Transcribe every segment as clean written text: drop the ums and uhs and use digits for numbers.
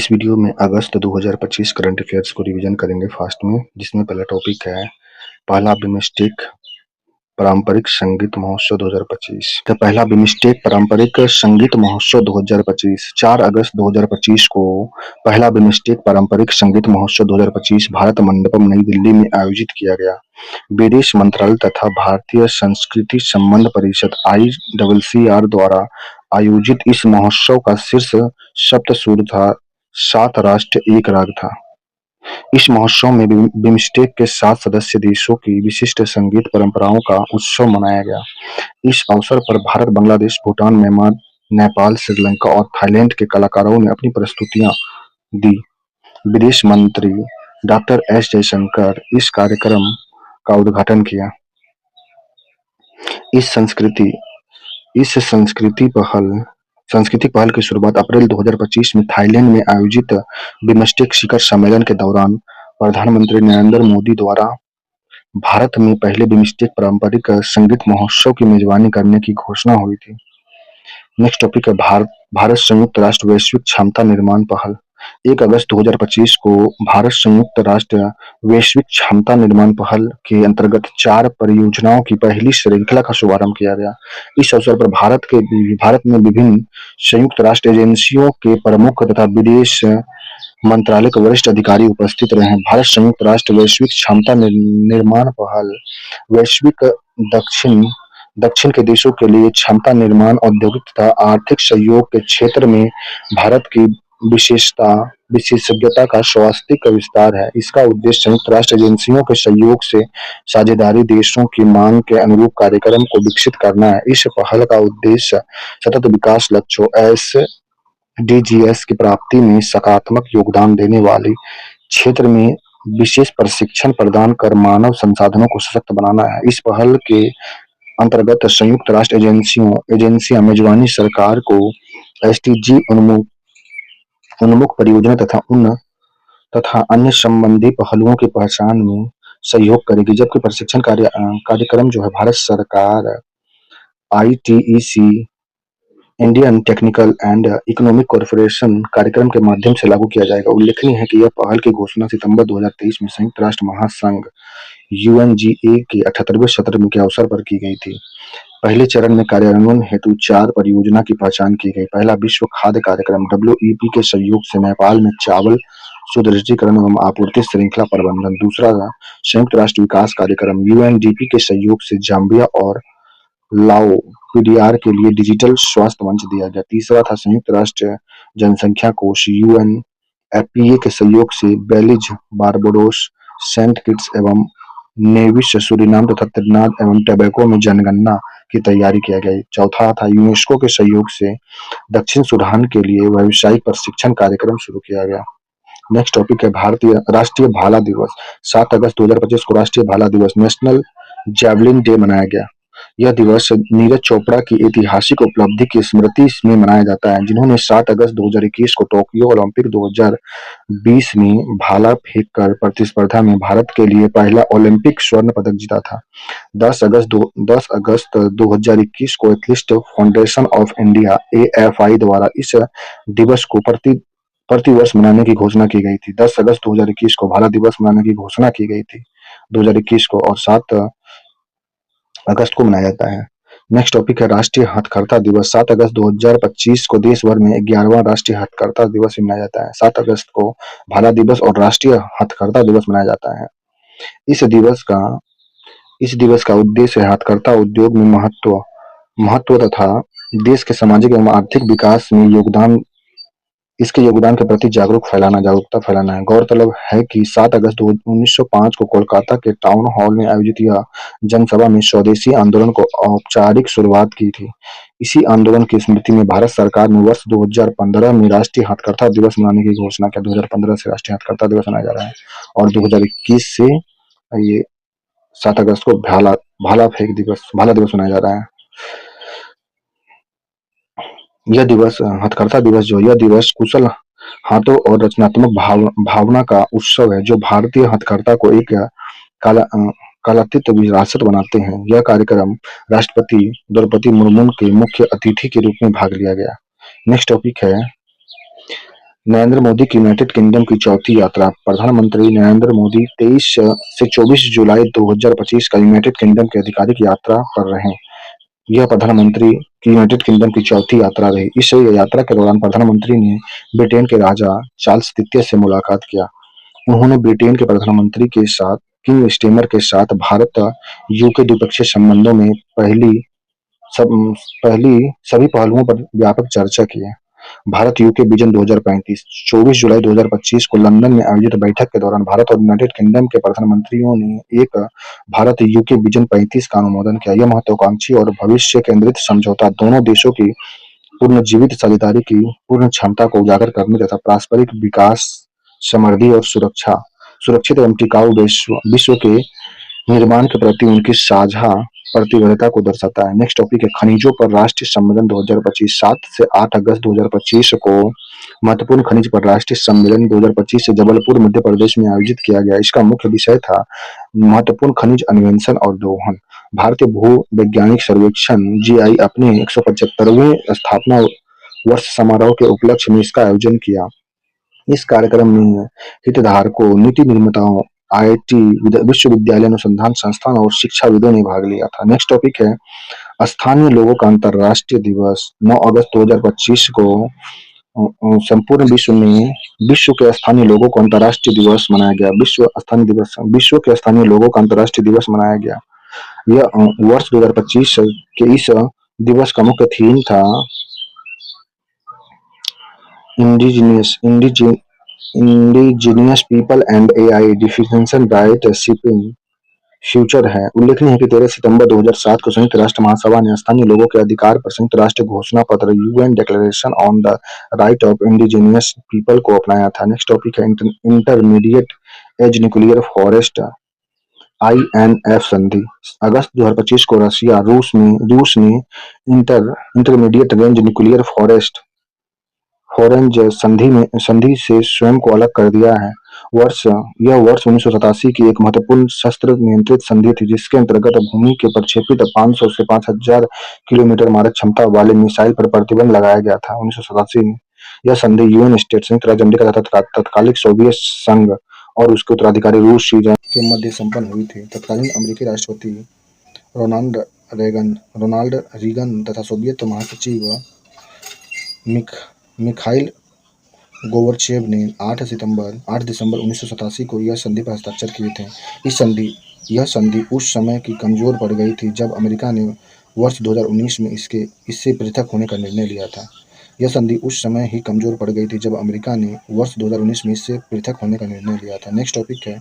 इस वीडियो में अगस्त 2025 current affairs को रिवीजन करेंगे फास्ट में, जिसमें पहला टॉपिक है पहला बिम्स्टेक पारंपरिक संगीत महोत्सव 2025। तो पहला बिम्स्टेक पारंपरिक संगीत महोत्सव 2025 4 अगस्त 2025 को पहला बिम्स्टेक पारंपरिक संगीत महोत्सव 2025 भारत मंडपम नई दिल्ली में आयोजित किया गया। विदेश मंत्रालय तथा भारतीय संस्कृति संबंध परिषद ICCR द्वारा आयोजित इस महोत्सव का शीर्ष शब्द सूर था, 7 राष्ट्र एक राग था। इस महोत्सव में बिम्स्टेक के 7 सदस्य देशों की विशिष्ट संगीत परंपराओं का उत्सव मनाया गया। इस अवसर पर भारत, बांग्लादेश, भूटान, म्यांमार, नेपाल, श्रीलंका और थाईलैंड के कलाकारों ने अपनी प्रस्तुतियां दी। विदेश मंत्री डॉक्टर एस जयशंकर इस कार्यक्रम का उद्घाटन किया। इस सांस्कृतिक पहल की शुरुआत अप्रैल 2025 में थाईलैंड में आयोजित बिम्स्टेक शिखर सम्मेलन के दौरान प्रधानमंत्री नरेंद्र मोदी द्वारा भारत में पहले बिम्स्टेक पारंपरिक संगीत महोत्सव की मेजबानी करने की घोषणा हुई थी। नेक्स्ट टॉपिक है भारत संयुक्त राष्ट्र वैश्विक क्षमता निर्माण पहल। 1 अगस्त 2025 को भारत संयुक्त राष्ट्र वैश्विक क्षमता निर्माण पहल के अंतर्गत 4 परियोजनाओं की पहली श्रृंखला का शुभारंभ किया गया। इस अवसर पर भारत में विभिन्न संयुक्त राष्ट्र एजेंसियों के प्रमुख तथा विदेश मंत्रालय के वरिष्ठ अधिकारी उपस्थित रहे। भारत संयुक्त राष्ट्र वैश्विक क्षमता निर्माण पहल वैश्विक दक्षिण के देशों के लिए क्षमता निर्माण, औद्योगिक तथा आर्थिक सहयोग के क्षेत्र में भारत की विशेषज्ञता का स्वास्थ्यिक विस्तार है। इसका उद्देश्य संयुक्त राष्ट्र एजेंसियों के सहयोग से साझेदारी देशों की मांग के अनुरूप कार्यक्रम को विकसित करना है। इस पहल का उद्देश्य सतत विकास लक्ष्यों SDGs की प्राप्ति में सकारात्मक योगदान देने वाले क्षेत्र में विशेष प्रशिक्षण प्रदान कर मानव संसाधनों को सशक्त बनाना है। इस पहल के अंतर्गत संयुक्त राष्ट्र एजेंसियां मेजबानी सरकार को SDG उन्मुख परियोजना तथा अन्य संबंधी पहलुओं की पहचान में सहयोग करेगी, जबकि प्रशिक्षण कार्यक्रम जो है भारत सरकार ITEC Indian technical and economic corporation कार्यक्रम के माध्यम से लागू किया जाएगा। उल्लेखनीय है कि यह पहल की घोषणा सितंबर 2023 में संयुक्त राष्ट्र महासंघ UNGA के 78वें सत्र के अवसर पर की गई थी। पहले चरण में कार्यान्वयन हेतु 4 परियोजना की पहचान की गई। पहला, विश्व खाद्य कार्यक्रम WEP के सहयोग से नेपाल में चावल सुदृढ़ीकरण एवं आपूर्ति श्रृंखला प्रबंधन। दूसरा, संयुक्त राष्ट्र विकास कार्यक्रम UNDP के सहयोग से जाम्बिया और लाओ PDR के लिए डिजिटल स्वास्थ्य मंच दिया गया। तीसरा था संयुक्त राष्ट्र जनसंख्या कोष UNFPA के सहयोग से बेलीज, बारबाडोस, सेंट किट्स एवं नेविस, सूरिनाम तथा त्रिनिदाद एवं टोबैगो में जनगणना की तैयारी किया गया। चौथा था यूनेस्को के सहयोग से दक्षिण सूडान के लिए व्यावसायिक प्रशिक्षण कार्यक्रम शुरू किया गया। नेक्स्ट टॉपिक है राष्ट्रीय भाला दिवस। 7 अगस्त 2025 को राष्ट्रीय भाला दिवस नेशनल जैवलिन डे मनाया गया। यह दिवस नीरज चोपड़ा की ऐतिहासिक उपलब्धि की स्मृति में मनाया जाता है, जिन्होंने 7 अगस्त 2021 को टोक्यो ओलंपिक 2020 में भाला फेंककर प्रतिस्पर्धा में भारत के लिए पहला ओलंपिक स्वर्ण पदक जीता था। 10 अगस्त 2021 को athlete foundation of India AFI द्वारा इस दिवस को प्रति वर्ष मनाने की घोषणा की गई थी। 10 अगस्त 2021 को भाला दिवस मनाने की घोषणा की गई थी 2021 को, और 7 अगस्त को मनाया जाता है। नेक्स्ट टॉपिक है राष्ट्रीय हथकरघा दिवस। 7 अगस्त 2025 को देश भर में 11वां राष्ट्रीय हथकरघा दिवस मनाया जाता है। 7 अगस्त को भाला दिवस और राष्ट्रीय हथकरघा दिवस मनाया जाता है। इस दिवस का उद्देश्य है हथकरघा उद्योग में महत्व तथा देश के सामाजिक एवं आर्थिक विकास में इसके योगदान के प्रति जागरूकता फैलाना है। गौरतलब है कि 7 अगस्त 1905 को कोलकाता के टाउन हॉल में आयोजित यह जनसभा में स्वदेशी आंदोलन को औपचारिक शुरुआत की थी। इसी आंदोलन की स्मृति में भारत सरकार ने वर्ष 2015 में राष्ट्रीय हथकरघा दिवस मनाने की घोषणा किया। 2015 से राष्ट्रीय हथकरघा दिवस मनाया जा रहा है और 2021 से ये 7 अगस्त को भाला दिवस मनाया जा रहा है। यह दिवस कुशल हाथों और रचनात्मक भावना का उत्सव है, जो भारतीय हथकरघा को एक कलातीत विरासत बनाते हैं। यह कार्यक्रम राष्ट्रपति द्रौपदी मुर्मू के मुख्य अतिथि के रूप में भाग लिया गया। नेक्स्ट टॉपिक है नरेंद्र मोदी की यूनाइटेड किंगडम की चौथी यात्रा। प्रधानमंत्री नरेंद्र मोदी 23 से 24 जुलाई 2025 का यूनाइटेड किंगडम की आधिकारिक यात्रा पर रहे। यह प्रधानमंत्री की यूनाइटेड किंगडम की चौथी यात्रा रही। इस यात्रा के दौरान प्रधानमंत्री ने ब्रिटेन के राजा चार्ल्स तृतीय से मुलाकात किया। उन्होंने ब्रिटेन के प्रधानमंत्री के साथ किंग स्टीमर के साथ भारत यूके द्विपक्षीय संबंधों में सब पहली सभी पहलुओं पर व्यापक चर्चा की है। Bharat UK vision 2035। 24 जुलाई 2025 को लंदन में आयोजित बैठक के दौरान भारत और यूनाइटेड किंगडम के प्रधानमंत्रियों ने एक भारत यूके विजन 35 का अनुमोदन किया। यह महत्वाकांक्षी और भविष्य केंद्रित समझौता दोनों देशों की पुनर्जीवित साझेदारी की पूर्ण क्षमता को उजागर करने तथा पारस्परिक विकास, समृद्धि और सुरक्षित एवं टिकाऊ विश्व के निर्माण के प्रति उनकी साझा प्रतिबद्धता को दर्शाता है। नेक्स्ट टॉपिक है खनिजों पर राष्ट्रीय सम्मेलन 2025। 7 से 8 अगस्त 2025 को महत्वपूर्ण खनिज पर राष्ट्रीय सम्मेलन 2025 से जबलपुर मध्य प्रदेश में आयोजित किया गया। इसका मुख्य विषय था महत्वपूर्ण खनिज अन्वेषण और दोहन। भारतीय भू वैज्ञानिक सर्वेक्षण जीआई अपने 175वें स्थापना वर्ष समारोह के उपलक्ष्य में इसका आयोजन किया। इस कार्यक्रम में हितधारकों, नीति निर्माताओं, आईआईटी, विश्वविद्यालय अनुसंधान संस्थान और शिक्षाविदों ने भाग लिया था। नेक्स्ट टॉपिक है स्थानीय लोगों का अंतर्राष्ट्रीय दिवस। 9 अगस्त 2025 को संपूर्ण विश्व के स्थानीय लोगों को अंतर्राष्ट्रीय दिवस मनाया गया। विश्व के स्थानीय लोगों का अंतर्राष्ट्रीय दिवस मनाया गया। यह वर्ष 2025 के इस दिवस का मुख्य थीम था indigenous people and AI definition right shipping future है। उल्लेखनीय है कि 13 सितंबर 2007 को संयुक्त राष्ट्र महासभा ने स्थानीय लोगों के अधिकार पर संयुक्त राष्ट्र घोषणा पत्र UN declaration on the right of indigenous people को अपनाया था। नेक्स्ट टॉपिक है intermediate edge nuclear forest INF संधि। अगस्त 2025 को रूस ने इंटरमीडिएट रेंज न्यूक्लियर फोरेंज संधि से स्वयं को अलग कर दिया है। यह वर्ष 1987 की एक महत्वपूर्ण शस्त्र नियंत्रित संधि थी जिसके अंतर्गत भूमि के प्रक्षेपित 500 से 5000 किलोमीटर मारक क्षमता वाले मिसाइल पर प्रतिबंध लगाया गया था। 1987 में यह संधि यूएन स्टेट, संयुक्त राज्य अमेरिका तथा तत्कालीन सोवियत संघ और उसके उत्तराधिकारी रूस के मध्य संपन्न हुई थी। तत्कालीन अमेरिकी राष्ट्रपति रोनाल्ड रीगन तथा सोवियत महासचिव मिखाइल गोर्बाचेव ने 8 दिसंबर 1987 को यह संधि पर हस्ताक्षर किए थे। यह संधि उस समय की कमजोर पड़ गई थी जब अमेरिका ने वर्ष 2019 में इससे पृथक होने का निर्णय लिया था। यह संधि उस समय ही कमजोर पड़ गई थी जब अमेरिका ने वर्ष 2019 में इससे पृथक होने का निर्णय लिया था। नेक्स्ट टॉपिक है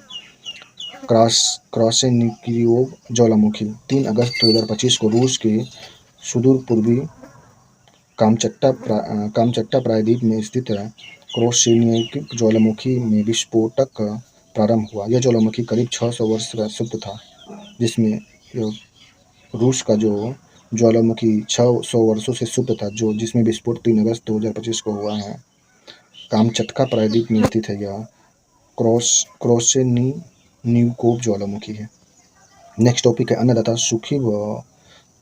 क्रॉसेनिकियोव ज्वालामुखी। 3 अगस्त 2025 को रूस के सुदूर पूर्वी कामचट्टा प्रायद्वीप में स्थित क्रॉसेनिकियोव ज्वालामुखी में विस्फोटक प्रारंभ हुआ। यह ज्वालामुखी करीब 600 वर्ष का सुप्त था, जिसमें रूस का जो ज्वालामुखी 600 वर्षों से सुप्त था, जिसमें विस्फोट 3 अगस्त 2025 को हुआ है। कामचट्का प्रायद्वीप में स्थित है यह क्रॉसेनिकियोव ज्वालामुखी है। नेक्स्ट टॉपिक है अन्नदाता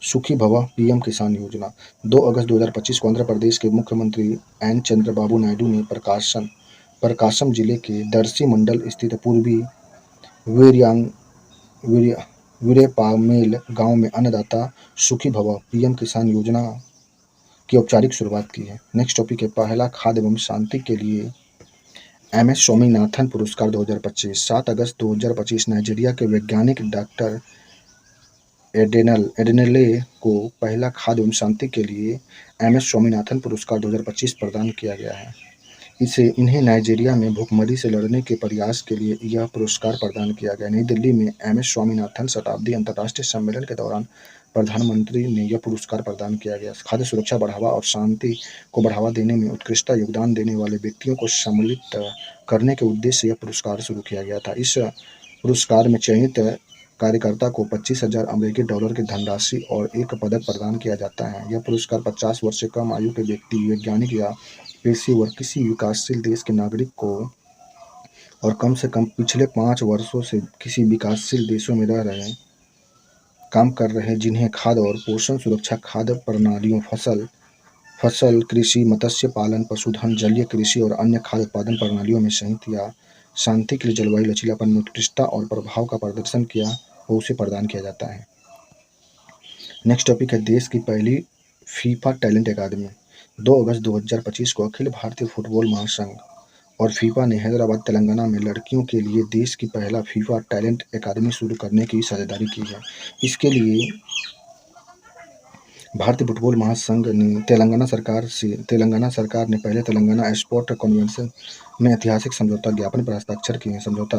सुखी भव पीएम किसान योजना। 2 अगस्त 2025 को आंध्र प्रदेश के मुख्यमंत्री एन चंद्रबाबू नायडू ने प्रकाशम जिले के दर्शी मंडल स्थित पूर्वी वीरेपामेल गांव में अन्नदाता सुखी भव पीएम किसान योजना की औपचारिक शुरुआत की है। नेक्स्ट टॉपिक है पहला खाद्य एवं शांति के लिए एमएस स्वामीनाथन पुरस्कार 2025। 7 अगस्त 2025 नाइजीरिया के वैज्ञानिक डॉक्टर एडेनले को पहला खाद्य एवं शांति के लिए एमएस स्वामीनाथन पुरस्कार 2025 प्रदान किया गया है। इन्हें नाइजीरिया में भूखमरी से लड़ने के प्रयास के लिए यह पुरस्कार प्रदान किया गया। नई दिल्ली में एमएस स्वामीनाथन शताब्दी अंतर्राष्ट्रीय सम्मेलन के दौरान प्रधानमंत्री ने यह पुरस्कार प्रदान किया गया। खाद्य सुरक्षा बढ़ावा और शांति को बढ़ावा देने में उत्कृष्ट योगदान देने वाले व्यक्तियों को सम्मिलित करने के उद्देश्य से यह पुरस्कार शुरू किया गया था। इस पुरस्कार में चयनित कार्यकर्ता को $25,000 की धनराशि और एक पदक प्रदान किया जाता है। यह पुरस्कार 50 वर्ष से कम आयु के व्यक्ति, वैज्ञानिक या पेशेवर, किसी विकासशील देश के नागरिक को और कम से कम पिछले 5 वर्षों से किसी विकासशील देशों में काम कर रहे जिन्हें खाद्य और पोषण सुरक्षा, खाद्य प्रणालियों, फसल फसल, कृषि, मत्स्य पालन, पशुधन, जलीय कृषि और अन्य खाद्य उत्पादन प्रणालियों में संयुक्त या शांति के लिए जलवायु लचीलापन में उत्कृष्टता और प्रभाव का प्रदर्शन किया हो उसे प्रदान किया जाता है। नेक्स्ट टॉपिक है देश की पहली फीफा टैलेंट अकादमी। 2 अगस्त 2025 को अखिल भारतीय फुटबॉल महासंघ और फीफा ने हैदराबाद तेलंगाना में लड़कियों के लिए देश की पहला फीफा टैलेंट अकादमी शुरू करने की साझेदारी की है। इसके लिए भारतीय फुटबॉल महासंघ ने तेलंगाना सरकार ने पहले तेलंगाना स्पोर्ट कन्वेंशन में ऐतिहासिक समझौता ज्ञापन पर हस्ताक्षर किए हैं। समझौता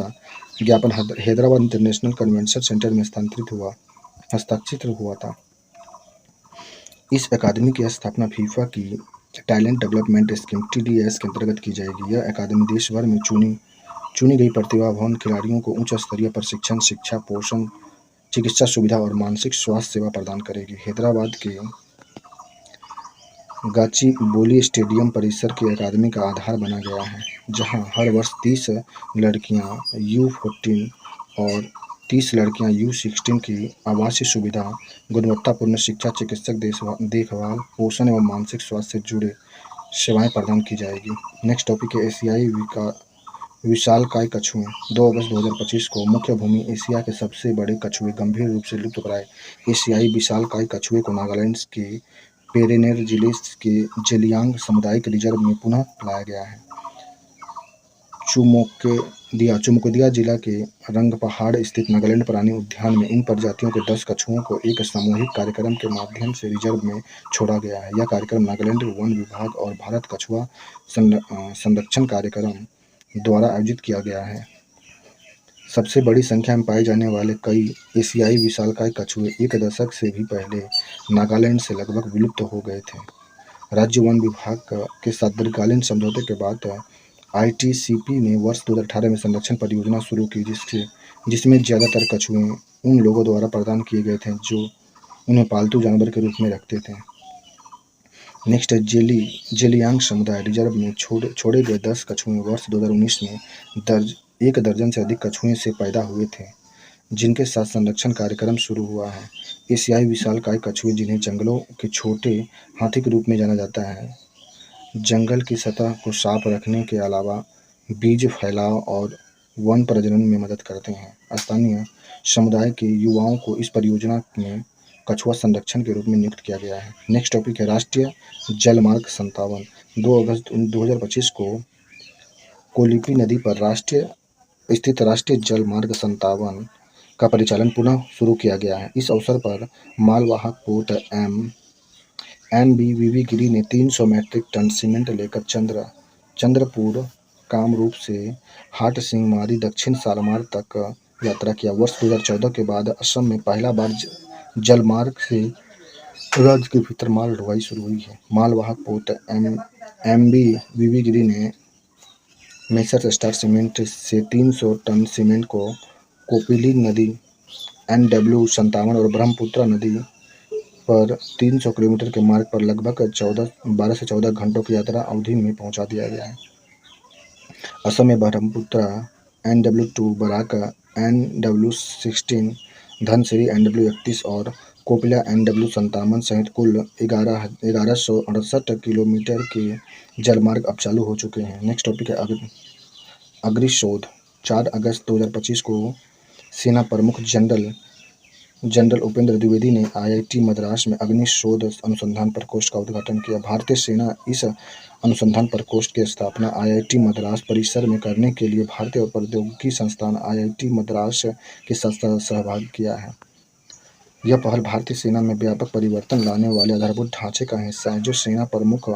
ज्ञापन हैदराबाद इंटरनेशनल कन्वेंशन सेंटर में हस्ताक्षरित हुआ था। इस अकादमी की स्थापना फीफा की टैलेंट डेवलपमेंट स्कीम (TDS) के अंतर्गत की जाएगी। यह अकादमी देश भर में चुनी गई प्रतिभावान खिलाड़ियों को उच्च स्तरीय प्रशिक्षण, शिक्षा, पोषण, चिकित्सा सुविधा और मानसिक स्वास्थ्य सेवा प्रदान करेगी। हैदराबाद के गाचीबोली स्टेडियम परिसर की अकादमी का आधार बना गया है, जहां हर वर्ष 30 लड़कियां U14 और 30 लड़कियां U16 की आवासीय सुविधा, गुणवत्तापूर्ण शिक्षा, चिकित्सक देखभाल, पोषण एवं मानसिक स्वास्थ्य से जुड़े सेवाएं प्रदान की जाएगी। नेक्स्ट टॉपिक है एशियाई विशालकाय कछुए। 2 अगस्त 2025 को मुख्य भूमि एशिया के सबसे बड़े कछुए, गंभीर रूप से लुप्तप्राय एशियाई विशालकाय कछुए को नागालैंड के पेरेनेर जिले के जेलियांग सामुदायिक रिजर्व में पुनः लाया गया है। चुमोकेदिया जिला के रंगपहाड़ स्थित नागालैंड प्राणी उद्यान में इन प्रजातियों के 10 कछुओं को एक सामूहिक कार्यक्रम के माध्यम से रिजर्व में छोड़ा गया है। यह कार्यक्रम नागालैंड वन विभाग और भारत कछुआ संरक्षण कार्यक्रम द्वारा आयोजित किया गया है। सबसे बड़ी संख्या में पाए जाने वाले कई एशियाई विशालकाय कछुए एक दशक से भी पहले नागालैंड से लगभग विलुप्त हो गए थे। राज्य वन विभाग के साथ दीर्घकालीन समझौते के बाद ITCP ने वर्ष 2018 में संरक्षण परियोजना शुरू की, जिसमें ज़्यादातर कछुए उन लोगों द्वारा प्रदान किए गए थे जो उन्हें पालतू जानवर के रूप में रखते थे। नेक्स्ट है जेलियांग समुदाय रिजर्व में छोड़े गए 10 कछुए वर्ष 2019 में 1 दर्जन से अधिक कछुए से पैदा हुए थे, जिनके साथ संरक्षण कार्यक्रम शुरू हुआ है। एशियाई विशालकाय कछुए, जिन्हें जंगलों के छोटे हाथी के रूप में जाना जाता है, जंगल की सतह को साफ रखने के अलावा बीज फैलाव और वन प्रजनन में मदद करते हैं। स्थानीय समुदाय के युवाओं को इस परियोजना में कछुआ संरक्षण के रूप में नियुक्त किया गया है। नेक्स्ट टॉपिक है राष्ट्रीय जलमार्ग 57। 2 अगस्त 2025 को कोलिपी नदी पर स्थित राष्ट्रीय जलमार्ग 57 का परिचालन पुनः शुरू किया गया है। इस अवसर पर मालवाहक पोत MV गिरी ने 300 मैट्रिक टन सीमेंट लेकर चंद्रपुर, कामरूप से हाटसिंगमारी दक्षिण सालमार तक यात्रा किया। वर्ष 2014 के बाद असम में पहला बार जलमार्ग से राज्य के भीतर माल ढुलाई शुरू हुई है। मालवाहक पोत MV गिरी ने मेसर्स स्टार सीमेंट से 300 टन सीमेंट को कोपिली नदी NW57 और ब्रह्मपुत्र नदी पर 300 किलोमीटर के मार्ग पर लगभग 12 से 14 घंटों की यात्रा अवधि में पहुंचा दिया गया है। असम में Brahmaputra NW2, Barack NW16, Dhansiri NW31 और कोपिला NW57 सहित कुल 1168 किलोमीटर के जलमार्ग अब चालू हो चुके हैं। नेक्स्ट टॉपिक है अग्निशोध। 4 अगस्त 2025 को सेना प्रमुख जनरल उपेंद्र द्विवेदी ने IIT मद्रास में अग्निशोध अनुसंधान प्रकोष्ठ का उद्घाटन किया। भारतीय सेना इस अनुसंधान प्रकोष्ठ की स्थापना IIT मद्रास परिसर में करने के लिए भारतीय प्रौद्योगिकी संस्थान IIT मद्रास के साथ सहभाग किया है। यह पहल भारतीय सेना में व्यापक परिवर्तन लाने वाले आधारभूत ढांचे का हिस्सा है, जो सेना प्रमुख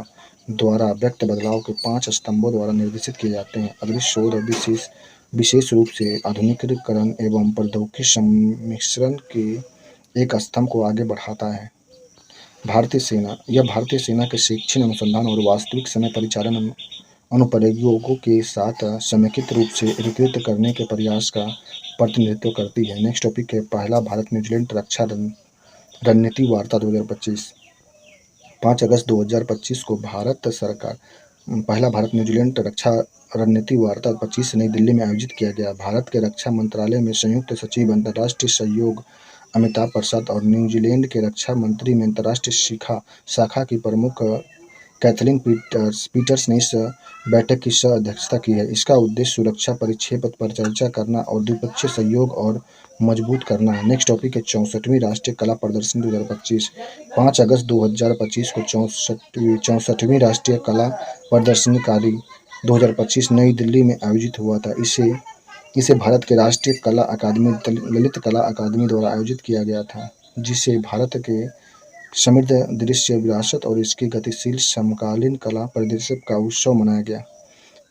द्वारा व्यक्त बदलाव के 5 स्तंभों द्वारा निर्देशित किए जाते हैं। अग्निशोध विशेष रूप से आधुनिकीकरण एवं प्रौद्योगिकी सम्मिश्रण के एक स्तंभ को आगे बढ़ाता है। भारतीय सेना के शिक्षण, अनुसंधान और वास्तविक समय परिचालन अनुप्रयोगों के साथ समेकित रूप से एकीकृत करने के प्रयास का प्रतिनिधित्व करती है। नेक्स्ट टॉपिक है पहला भारत न्यूजीलैंड रक्षा रणनीति वार्ता 2025। 5 अगस्त 2025 को पहला भारत न्यूजीलैंड रक्षा रणनीति वार्ता 25 नई दिल्ली में आयोजित किया गया। भारत के रक्षा मंत्रालय में संयुक्त सचिव अंतर्राष्ट्रीय सहयोग अमिताभ प्रसाद और न्यूजीलैंड के रक्षा मंत्री में अंतर्राष्ट्रीय शाखा की प्रमुख कैथलीन पीटर्स ने इस बैठक की सह अध्यक्षता की है। इसका उद्देश्य सुरक्षा परिक्षेप पर चर्चा करना और द्विपक्षीय सहयोग और मजबूत करना है। नेक्स्ट टॉपिक है 64वीं राष्ट्रीय कला प्रदर्शनी 2025। 5 अगस्त 2025 को 64वीं राष्ट्रीय कला प्रदर्शनी कार्य 2025 नई दिल्ली में आयोजित हुआ था। इसे इसे भारत के राष्ट्रीय कला अकादमी ललित कला अकादमी द्वारा आयोजित किया गया था, जिसे भारत के समृद्ध दृश्य विरासत और इसकी गतिशील समकालीन कला परिदृश्य का उत्सव मनाया गया।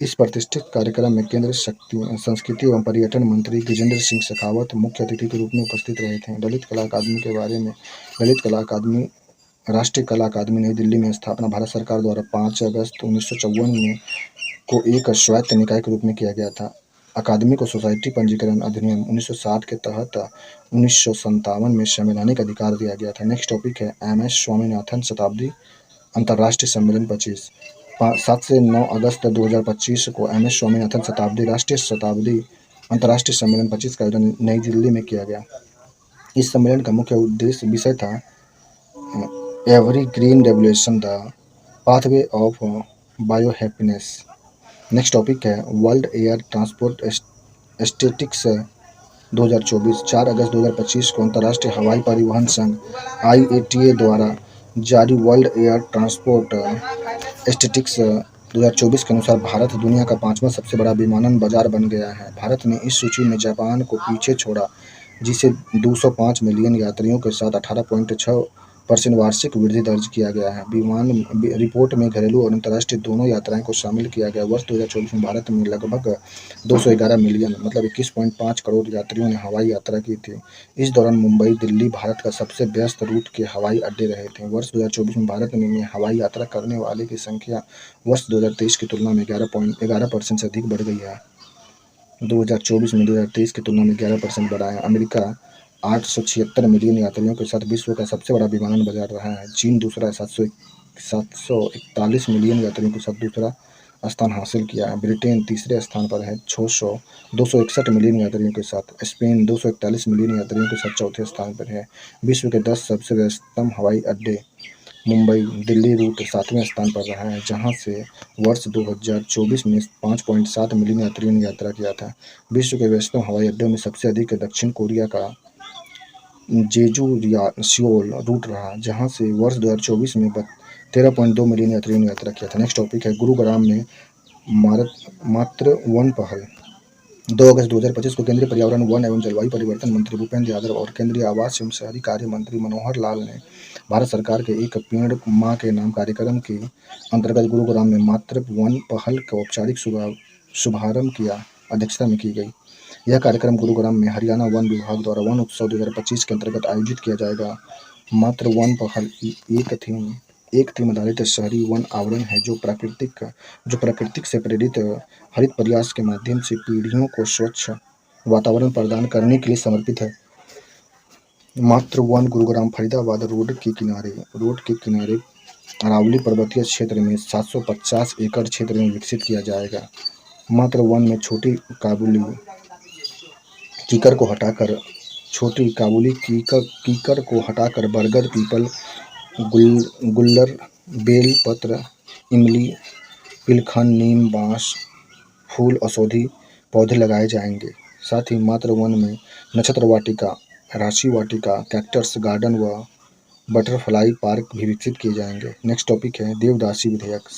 इस प्रतिष्ठित कार्यक्रम में केंद्र संस्कृति एवं पर्यटन मंत्री गजेंद्र सिंह शेखावत मुख्य अतिथि के रूप में उपस्थित रहे थे। ललित कला अकादमी के बारे में ललित कला अकादमी राष्ट्रीय कला अकादमी नई दिल्ली में स्थापना भारत सरकार द्वारा 5 अगस्त 1954 में को एक स्वायत्त निकाय के रूप में किया गया था। अकादमी को सोसाइटी पंजीकरण अधिनियम 1960 के तहत 1957 में संवैधानिक अधिकार दिया गया था। नेक्स्ट टॉपिक है एम.एस. स्वामीनाथन शताब्दी अंतर्राष्ट्रीय सम्मेलन 25। 7 से 9 अगस्त 2025 को एम.एस. स्वामीनाथन शताब्दी अंतर्राष्ट्रीय सम्मेलन 25 का आयोजन नई दिल्ली में किया गया। इस सम्मेलन का मुख्य विषय था every green revolution the pathway of bio happiness. Next topic है वर्ल्ड एयर ट्रांसपोर्ट स्टैटिस्टिक्स 2024। 4 अगस्त 2025 को अंतर्राष्ट्रीय हवाई परिवहन संघ IATA द्वारा जारी वर्ल्ड एयर ट्रांसपोर्ट स्टैटिस्टिक्स 2024 के अनुसार भारत दुनिया का 5वां सबसे बड़ा विमानन बाजार बन गया है। भारत ने इस सूची में जापान को पीछे छोड़ा, जिसे 205 मिलियन यात्रियों के साथ 18.6% वार्षिक वृद्धि दर्ज किया गया है। विमान रिपोर्ट में घरेलू और अंतर्राष्ट्रीय दोनों यात्राएं को शामिल किया गया। वर्ष 2024 में भारत में लगभग 211 मिलियन मतलब 21.5 करोड़ यात्रियों ने हवाई यात्रा की थी। इस दौरान मुंबई दिल्ली भारत का सबसे व्यस्त रूट के हवाई अड्डे रहे थे। वर्ष 2024 में भारत में हवाई यात्रा करने वाले की संख्या वर्ष 2023 की तुलना में 11% से अधिक बढ़ गई है। 2024 में 2023 की तुलना में 11% बढ़ा है। अमेरिका 876 मिलियन यात्रियों के साथ विश्व का सबसे बड़ा विमानन बाजार रहा है। चीन दूसरा 741 मिलियन यात्रियों के साथ दूसरा स्थान हासिल किया है। ब्रिटेन तीसरे स्थान पर है 261 मिलियन यात्रियों के साथ। स्पेन 241 मिलियन यात्रियों के साथ चौथे स्थान पर है। विश्व के 10 सबसे व्यस्ततम हवाई अड्डे मुंबई दिल्ली रूट 7वें स्थान पर रहा है, जहां से वर्ष 2024 में 5.7 मिलियन यात्रियों ने यात्रा किया था। विश्व के व्यस्ततम हवाई अड्डों में सबसे अधिक दक्षिण कोरिया का जेजू सियोल रूट रहा, जहां से वर्ष 2024 में 13.2 मिलियन यात्रियों ने यात्रा किया था। नेक्स्ट टॉपिक है गुरुग्राम में मात्र वन पहल। 2 अगस्त 2025 को केंद्रीय पर्यावरण वन एवं जलवायु परिवर्तन मंत्री भूपेंद्र यादव और केंद्रीय आवास एवं शहरी कार्य मंत्री मनोहर लाल ने भारत सरकार के एक पेड़ मां के नाम कार्यक्रम के अंतर्गत गुरुग्राम में मात्र वन पहल का औपचारिक शुभारंभ किया। अध्यक्षता में की गई। यह कार्यक्रम गुरुग्राम में हरियाणा वन विभाग द्वारा वन उत्सव 2025 के अंतर्गत आयोजित किया जाएगा। मात्र वन पहल एक थीम आधारित शहरी वन आवरण है, जो प्रकृति से प्रेरित हरित प्रयास के माध्यम से पीढ़ियों को स्वच्छ वातावरण प्रदान करने के लिए समर्पित है। मात्र वन गुरुग्राम फरीदाबाद रोड के किनारे अरावली पर्वतीय क्षेत्र में 750 एकड़ क्षेत्र में विकसित किया जाएगा। मात्र वन में छोटी काबुली कीकर को हटाकर बरगद, पीपल, गुल्लर, बेल पत्र, इमली, पिलखन, नीम, बांस, फूल औषधि पौधे लगाए जाएंगे। साथ ही मात्र वन में नक्षत्र वाटिका, राशि वाटिका, कैक्टस गार्डन व बटरफ्लाई पार्क भी विकसित किए जाएंगे। नेक्स्ट टॉपिक है देवदासी विधेयक।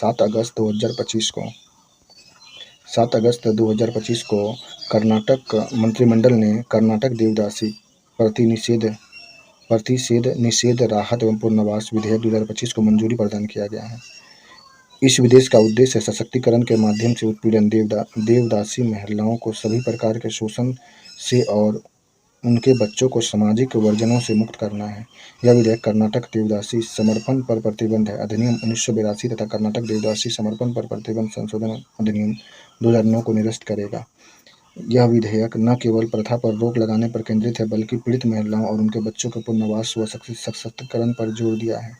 7 अगस्त 2025 को कर्नाटक मंत्रिमंडल ने कर्नाटक देवदासी प्रतिषेध निषेध राहत एवं पुनर्वास विधेयक 2025 को मंजूरी प्रदान किया गया है। इस विधेयक का उद्देश्य सशक्तिकरण के माध्यम से उत्पीड़न देवदासी महिलाओं को सभी प्रकार के शोषण से और उनके बच्चों को सामाजिक वर्जनों से मुक्त करना है। यह विधेयक कर्नाटक देवदासी समर्पण पर प्रतिबंध है अधिनियम 1982 तथा कर्नाटक देवदासी समर्पण पर प्रतिबंध संशोधन अधिनियम 2009 को निरस्त करेगा। यह विधेयक न केवल प्रथा पर रोक लगाने पर केंद्रित है, बल्कि पीड़ित महिलाओं और उनके बच्चों के पुनर्वास व सशक्तिकरण पर जोर दिया है।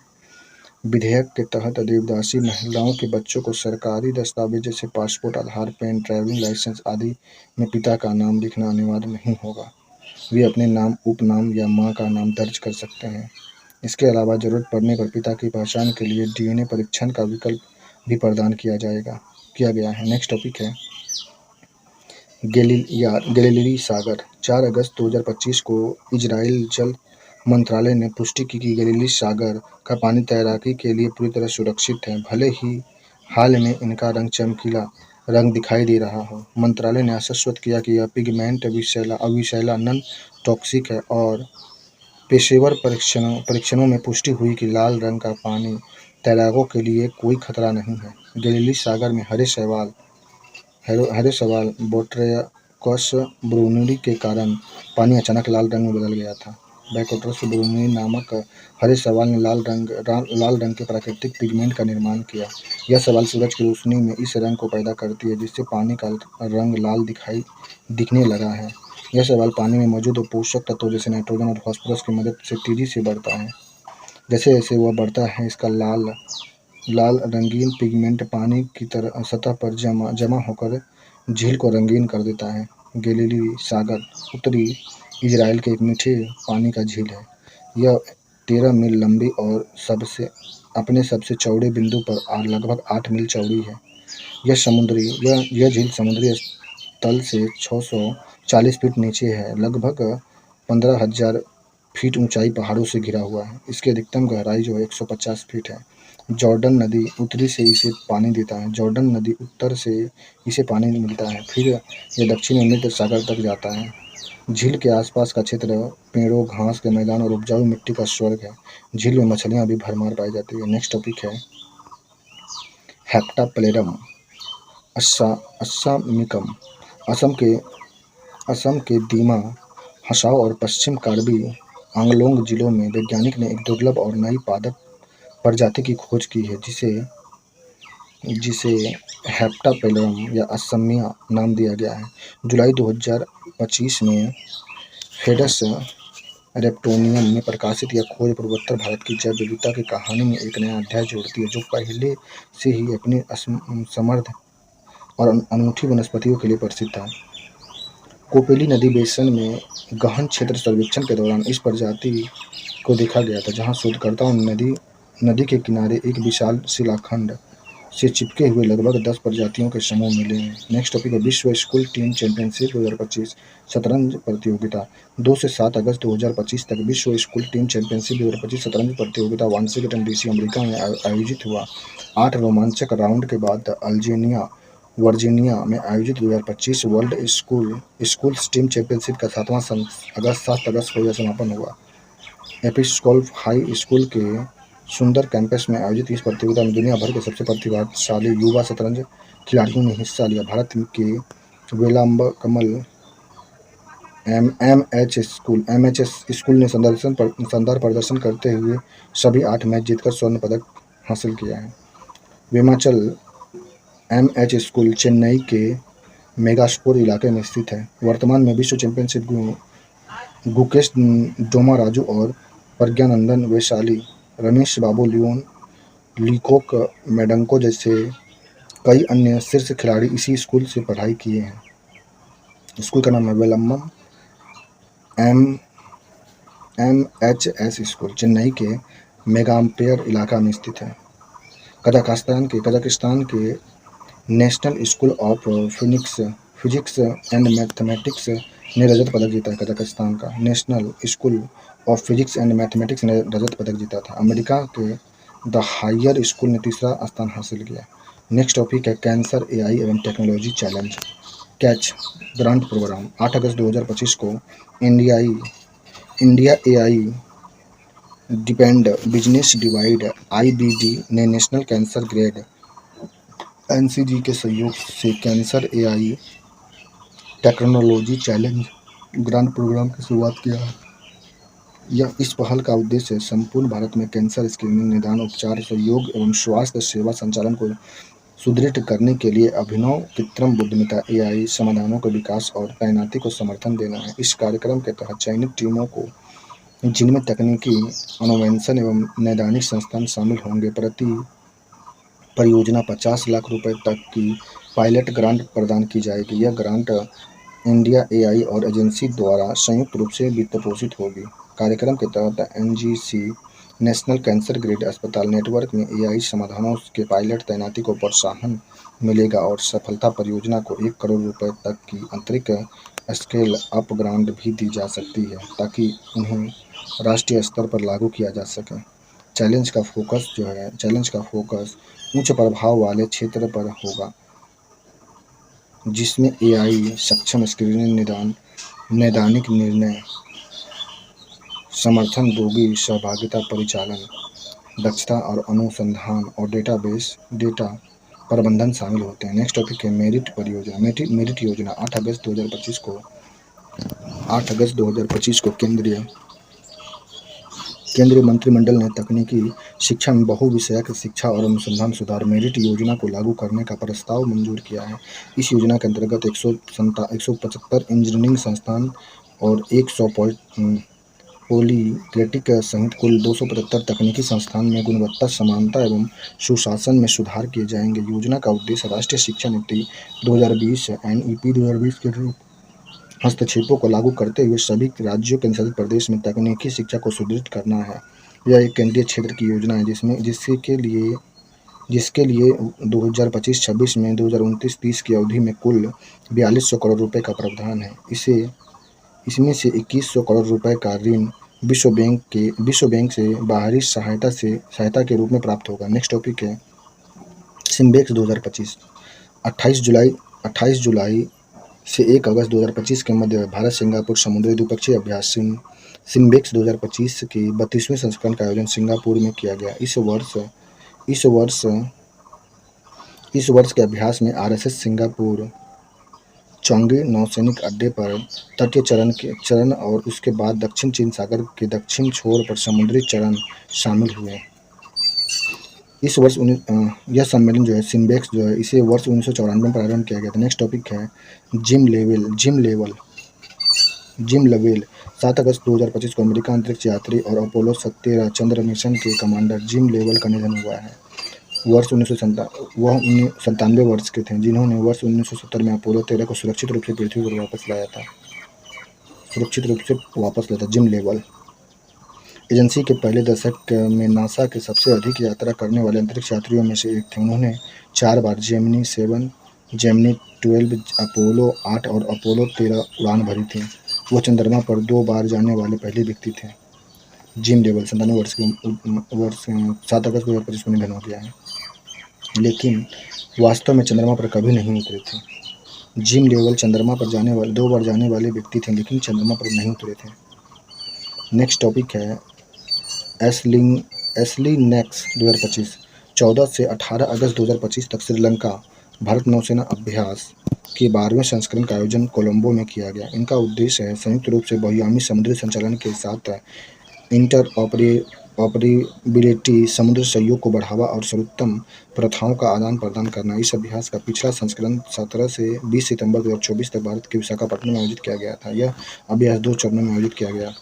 विधेयक के तहत देवदासी महिलाओं के बच्चों को सरकारी दस्तावेज जैसे पासपोर्ट, आधार, पैन, ड्राइविंग लाइसेंस आदि में पिता का नाम लिखना अनिवार्य नहीं होगा। वे अपने नाम, उपनाम या मां का नाम दर्ज कर सकते हैं। इसके अलावा ज़रूरत पड़ने पर पिता की पहचान के लिए डीएनए परीक्षण का विकल्प भी प्रदान किया गया है। नेक्स्ट टॉपिक है गैलीली सागर। 4 अगस्त 2025 को इजराइल जल मंत्रालय ने पुष्टि की कि गैलीली सागर का पानी तैराकी के लिए पूरी तरह सुरक्षित है, भले ही हाल में इनका रंग चमकीला रंग दिखाई दे रहा हो। मंत्रालय ने आश्वस्त किया कि यह पिगमेंट अविषैला नॉन टॉक्सिक है और पेशेवर परीक्षणों में पुष्टि हुई कि लाल रंग का पानी तैराकों के लिए कोई खतरा नहीं है। गैलीली सागर में हरे शैवाल बैक्टेरियोकस ब्रूनरी के कारण पानी अचानक लाल रंग में बदल गया था। बैक्टेरियोकस ब्रूनरी नामक हरे शैवाल ने लाल रंग के प्राकृतिक पिगमेंट का निर्माण किया। यह शैवाल सूरज की रोशनी में इस रंग को पैदा करती है जिससे पानी का रंग लाल दिखने लगा है। यह शैवाल पानी में मौजूद पोषक तत्वों जैसे नाइट्रोजन और फास्फोरस की मदद से तेजी से बढ़ता है। जैसे जैसे वह बढ़ता है, इसका लाल रंगीन पिगमेंट पानी की सतह पर जमा होकर झील को रंगीन कर देता है। गैलीली सागर उत्तरी इजराइल के एक मीठे पानी का झील है। यह 13 मील लंबी और अपने सबसे चौड़े बिंदु पर लगभग 8 मील चौड़ी है। यह झील समुद्री तल से 640 फीट नीचे है, लगभग 15,000 फीट ऊंचाई पहाड़ों से घिरा हुआ है। इसकी अधिकतम गहराई जो 150 फीट है। जॉर्डन नदी उत्तरी से इसे पानी देता है। जॉर्डन नदी उत्तर से इसे पानी मिलता है, फिर यह दक्षिण में मृत सागर तक जाता है। झील के आसपास का क्षेत्र पेड़ों, घास के मैदान और उपजाऊ मिट्टी का स्वर्ग है। झील में मछलियां भी भरमार पाई जाती है। नेक्स्ट टॉपिक है हेप्टाप्लेरम अस्सामिकम। असम के दीमा, हसाओ और पश्चिम कार्बी आंगलोंग जिलों में वैज्ञानिक ने एक दुर्लभ और नई पादप प्रजाति की खोज की है जिसे हेप्टाप्लेरम या असमिया नाम दिया गया है। जुलाई 2025 में फेडस रेप्टोनियम में प्रकाशित यह खोज पूर्वोत्तर भारत की जैव विविधता की कहानी में एक नया अध्याय जोड़ती है, जो पहले से ही अपनी समृद्ध और अनूठी वनस्पतियों के लिए प्रसिद्ध था। कोपेली नदी बेसिन में गहन क्षेत्र सर्वेक्षण के दौरान इस प्रजाति को देखा गया था, जहां शोधकर्ताओं ने नदी के किनारे एक विशाल शिलाखंड से चिपके हुए लगभग 10 प्रजातियों के समूह मिले हैं। नेक्स्ट टॉपिक है विश्व स्कूल टीम चैंपियनशिप 2025 शतरंज प्रतियोगिता। 2 से 7 अगस्त 2025 तक विश्व स्कूल टीम चैंपियनशिप 2025 शतरंज प्रतियोगिता वाशिंगटन डीसी अमेरिका में आयोजित हुआ। 8 रोमांचक राउंड के बाद वर्जीनिया में आयोजित 2025 वर्ल्ड स्कूल्स टीम चैंपियनशिप का 7 अगस्त को यह समापन हुआ। एपिस्कोपल हाई स्कूल के सुंदर कैंपस में आयोजित इस प्रतियोगिता में दुनिया भर के सबसे प्रतिभाशाली युवा शतरंज खिलाड़ियों ने हिस्सा लिया। भारत के वेलाम्बकमल एमएचएस स्कूल ने शानदार प्रदर्शन करते हुए सभी 8 मैच जीतकर स्वर्ण पदक हासिल किया है। वेमाचल एमएच स्कूल चेन्नई के मेगास्पोर इलाके में स्थित है। वर्तमान में विश्व चैंपियनशिप गुकेश डोमाराजू और प्रज्ञानंदन वैशाली, रमेश बाबू लियोन, लीकोक मेडंको जैसे कई अन्य शीर्ष खिलाड़ी इसी स्कूल से पढ़ाई किए हैं। स्कूल का नाम है वेलम्बम एमएचएस स्कूल, चेन्नई के मेगाम्पेयर इलाका में स्थित है। कजाकिस्तान के national school of physics and mathematics ने रजत पदक जीता है। कजाकिस्तान का national school of physics and mathematics ने रजत पदक जीता था। अमेरिका के द हायर स्कूल ने तीसरा स्थान हासिल किया। नेक्स्ट टॉपिक है कैंसर, एआई एवं technology challenge catch grant programme. 8 अगस्त 2025 को India AI depend business divide (IBD) ने नेशनल कैंसर ग्रेड (NCG) के सहयोग से cancer AI technology challenge grant programme की शुरुआत किया है। इस पहल का उद्देश्य संपूर्ण भारत में कैंसर स्क्रीनिंग, निदान, उपचार, सहयोग एवं स्वास्थ्य सेवा संचालन को सुदृढ़ करने के लिए अभिनव कृत्रिम बुद्धिमत्ता (AI) समाधानों के विकास और तैनाती को समर्थन देना है। इस कार्यक्रम के तहत चयनित टीमों को, जिनमें तकनीकी, अनुवेंशन एवं नैदानिक संस्थान शामिल होंगे, प्रति परियोजना 50 लाख रुपए तक की पायलट ग्रांट प्रदान की जाएगी। यह ग्रांट इंडिया एआई और एजेंसी द्वारा संयुक्त रूप से वित्त पोषित होगी। कार्यक्रम के तहत नेशनल कैंसर ग्रिड अस्पताल नेटवर्क में एआई समाधानों के पायलट तैनाती को प्रोत्साहन मिलेगा और सफलता परियोजना को 1 करोड़ रुपए तक की आंतरिक स्केल अप ग्रांट भी दी जा सकती है ताकि उन्हें राष्ट्रीय स्तर पर लागू किया जा सके। चैलेंज का फोकस उच्च प्रभाव वाले क्षेत्र पर होगा, जिसमें एआई सक्षम स्क्रीनिंग, नैदानिक निर्णय समर्थन, रोगी सहभागिता, परिचालन दक्षता और अनुसंधान और डेटा प्रबंधन शामिल होते हैं। नेक्स्ट टॉपिक है मेरिट योजना। 8 अगस्त 2025 को केंद्रीय मंत्रिमंडल ने तकनीकी शिक्षा में बहुविषयक शिक्षा और अनुसंधान सुधार मेरिट योजना को लागू करने का प्रस्ताव मंजूर किया है। इस योजना के अंतर्गत 175 इंजीनियरिंग संस्थान और 100 पॉलिटेक्निक सहित कुल 275 तकनीकी संस्थान में गुणवत्ता, समानता एवं सुशासन में सुधार किए जाएंगे। योजना का उद्देश्य राष्ट्रीय शिक्षा नीति 2020 (NEP 2020) के हस्तक्षेपों को लागू करते हुए सभी राज्यों के केंद्रशासित प्रदेश में तकनीकी शिक्षा को सुदृढ़ करना है। यह एक केंद्रीय क्षेत्र की योजना है जिसके लिए 2025-26 में 2029-30 की अवधि में कुल 4200 करोड़ रुपए का प्रावधान है। इसमें से 2100 करोड़ रुपए का ऋण विश्व बैंक से बाहरी सहायता के रूप में प्राप्त होगा। नेक्स्ट टॉपिक है सिम्बेक्स 2025। 28 जुलाई से 1 अगस्त 2025 के मध्य भारत सिंगापुर समुद्री द्विपक्षीय अभ्यास सिम्बेक्स 2025 के 32वें संस्करण का आयोजन सिंगापुर में किया गया। इस वर्ष के अभ्यास में आरएसएस सिंगापुर चोंगी नौसैनिक अड्डे पर तटीय चरण और उसके बाद दक्षिण चीन सागर के दक्षिण छोर पर समुद्री चरण शामिल हुए। इस वर्ष यह सम्मेलन जो है सिम्बेक्स जो है इसे वर्ष 1994 में प्रारंभ किया गया था। नेक्स्ट टॉपिक है जिम लेवेल 7 अगस्त 2025 को अमेरिका अंतरिक्ष यात्री और अपोलो 17 चंद्र मिशन के कमांडर जिम लेवेल का निधन हुआ है। वह 97 वर्ष के थे, जिन्होंने वर्ष 1970 में अपोलो 13 को सुरक्षित रूप से पृथ्वी पर वापस लाया था। जिम लेवेल एजेंसी के पहले दशक में नासा के सबसे अधिक यात्रा करने वाले अंतरिक्ष यात्रियों में से एक थे। उन्होंने 4 बार जेमिनी 7, जेमिनी 12, अपोलो 8 और अपोलो 13 उड़ान भरी थी। वो चंद्रमा पर 2 बार जाने वाले पहले व्यक्ति थे। जिम लेवेल 97 वर्ष 7 अगस्त 2025 को निधन हो गया है, लेकिन वास्तव में चंद्रमा पर कभी नहीं उतरे थे। जिम लेवेल चंद्रमा पर 2 बार जाने वाले व्यक्ति थे, लेकिन चंद्रमा पर नहीं उतरे थे। नेक्स्ट टॉपिक है एस्ली नेक्स 2025। 14 से 18 अगस्त 2025 तक श्रीलंका भारत नौसेना अभ्यास के 12वें संस्करण का आयोजन कोलंबो में किया गया। इनका उद्देश्य है संयुक्त रूप से बहुआयामी समुद्री संचालन के साथ इंटरऑपरेबिलिटी, समुद्र सहयोग को बढ़ावा और सर्वोत्तम प्रथाओं का आदान प्रदान करना। इस अभ्यास का पिछला संस्करण 17 से 20 सितंबर 2024 तक भारत के विशाखापट्टनम में आयोजित किया गया था। यह अभ्यास 2 चरणों में आयोजित किया गया।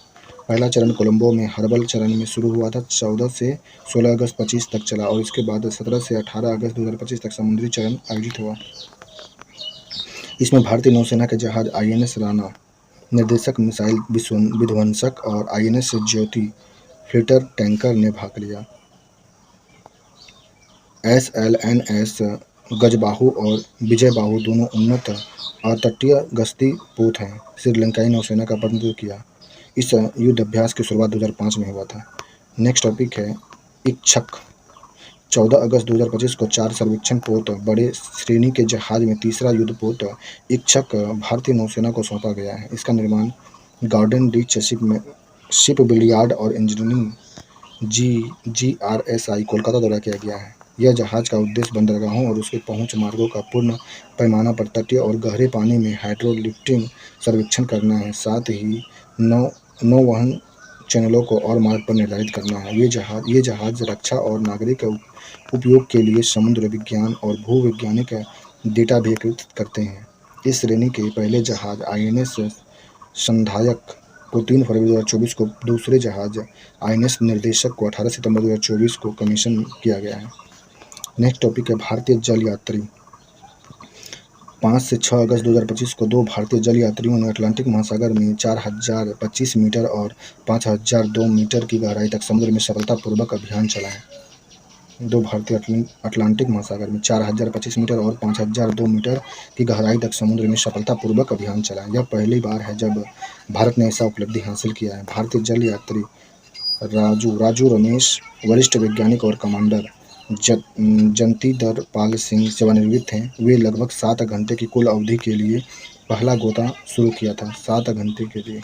पहला चरण कोलंबो में हर्बल चरण में शुरू हुआ था, 14 से 16 अगस्त 25 तक चला और इसके बाद 17 से 18 अगस्त 2025 तक समुद्री चरण आयोजित हुआ। इसमें भारतीय नौसेना के जहाज INS राणा, निर्देशक मिसाइल विध्वंसक और INS ज्योति फ्लिटर टैंकर ने भाग लिया। SLNS गजबाहु और विजयबाहु दोनों उन्नत अतटीय गश्ती पोत हैं। श्रीलंकाई नौसेना का प्रतिनिधित्व किया। इस युद्ध अभ्यास की शुरुआत 2005 में हुआ था। नेक्स्ट टॉपिक है इच्छक। 14 अगस्त 2025 को 4 सर्वेक्षण पोत बड़े श्रेणी के जहाज में तीसरा युद्धपोत इच्छक भारतीय नौसेना को सौंपा गया है। इसका निर्माण गार्डन रिच शिप बिल्डयार्ड और इंजीनियरिंग GRSI कोलकाता द्वारा किया गया है। यह जहाज का उद्देश्य बंदरगाहों और उसके पहुंच मार्गों का पूर्ण पैमाना पर तटीय और गहरे पानी में हाइड्रोलिफ्टिंग सर्वेक्षण करना है, साथ ही नौवहन चैनलों को और मार्ग पर निर्धारित करना है। ये जहाज रक्षा और नागरिक उपयोग के लिए समुद्र विज्ञान और भूवैज्ञानिक डेटा भी एकत्रित करते हैं। इस श्रेणी के पहले जहाज INS संधायक को 3 फरवरी 2024 को, दूसरे जहाज INS निर्देशक को 18 सितंबर 2024 को कमीशन किया गया है। नेक्स्ट टॉपिक है भारतीय जल यात्री। 5 से 6 अगस्त 2025 को 2 भारतीय जल यात्रियों ने अटलांटिक महासागर में 4025 मीटर और 5002 मीटर की गहराई तक समुद्र में सफलतापूर्वक अभियान चलाया। 2 भारतीय अटलांटिक महासागर में 4025 मीटर और 5002 मीटर की गहराई तक समुद्र में सफलतापूर्वक अभियान चलाया। यह पहली बार है जब भारत ने ऐसा उपलब्धि हासिल किया है। भारतीय जल यात्री राजू रमेश, वरिष्ठ वैज्ञानिक और कमांडर जंतीदर पाल सिंह सेवानिवृत्त हैं। वे लगभग 7 घंटे की कुल अवधि के लिए पहला गोता शुरू किया था। 7 घंटे के लिए।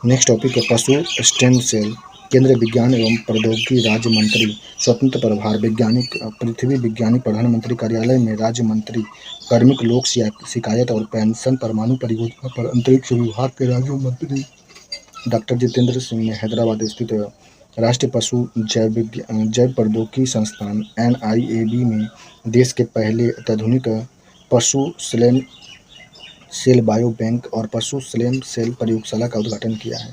नेक्स्ट टॉपिक है पशु स्टेम सेल। केंद्रीय विज्ञान एवं प्रौद्योगिकी राज्य मंत्री, स्वतंत्र प्रभार वैज्ञानिक, पृथ्वी विज्ञानी प्रधानमंत्री कार्यालय में राज्य मंत्री, कार्मिक लोक शिकायत और पेंशन, परमाणु परियोजना पर अंतरिक्ष विभाग के राज्य मंत्री डॉक्टर जितेंद्र सिंह ने हैदराबाद स्थित राष्ट्रीय पशु जैव प्रौद्योगिकी संस्थान NIAB में देश के पहले अत्याधुनिक पशु स्टेम सेल बायो बैंक और पशु स्टेम सेल प्रयोगशाला का उद्घाटन किया है।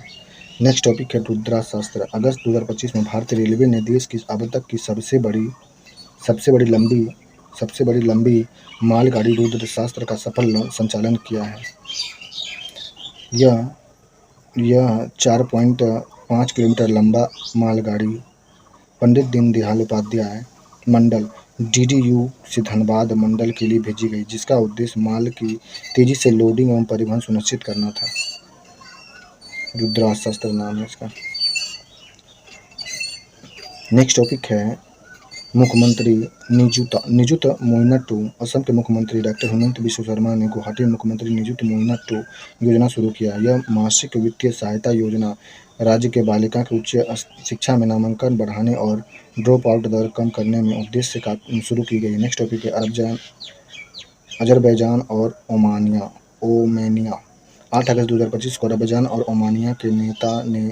नेक्स्ट टॉपिक है रुद्राशास्त्र। अगस्त 2025 में भारतीय रेलवे ने देश की अब तक की सबसे बड़ी लंबी मालगाड़ी रुद्रशास्त्र का सफल संचालन किया है। यह 4.5 किलोमीटर लंबा मालगाड़ी पंडित दीनदयाल उपाध्याय मंडल DDU से धनबाद मंडल के लिए भेजी गई, जिसका उद्देश्य माल की तेजी से लोडिंग एवं परिवहन सुनिश्चित करना था। रुद्राशास्त्र नाम है इसका। नेक्स्ट टॉपिक है मुख्यमंत्री निजुत मोइनाट्टू। असम के मुख्यमंत्री डॉक्टर हेमंत बिश्व शर्मा ने गुवाहाटी में मुख्यमंत्री निजुत मोइनाट्टू योजना शुरू किया। यह मासिक वित्तीय सहायता योजना राज्य के बालिका के उच्च शिक्षा में नामांकन बढ़ाने और ड्रॉप आउट दर कम करने में उद्देश्य से शुरू की गई। नेक्स्ट टॉपिक है अजरबैजान और ओमानिया। 8 अगस्त 2025 को अजरबैजान और ओमानिया के नेता ने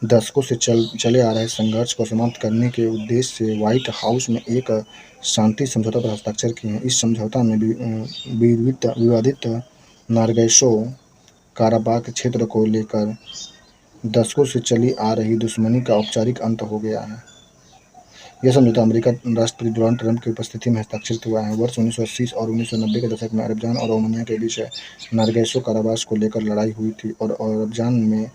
दशकों से चले आ रहे संघर्ष को समाप्त करने के उद्देश्य से व्हाइट हाउस में एक शांति समझौता पर हस्ताक्षर किए हैं। इस समझौता में विवादित नारगेशो काराबाख क्षेत्र को लेकर दशकों से चली आ रही दुश्मनी का औपचारिक अंत हो गया है। यह समझौता अमेरिका राष्ट्रपति डोनाल्ड ट्रंप की उपस्थिति में हस्ताक्षरित हुआ है। वर्ष 1980 और 1990 के दशक में अजरबैजान और ओमानिया के बीच नारगेशो काराबाख को लेकर लड़ाई हुई थी और अजरबैजान में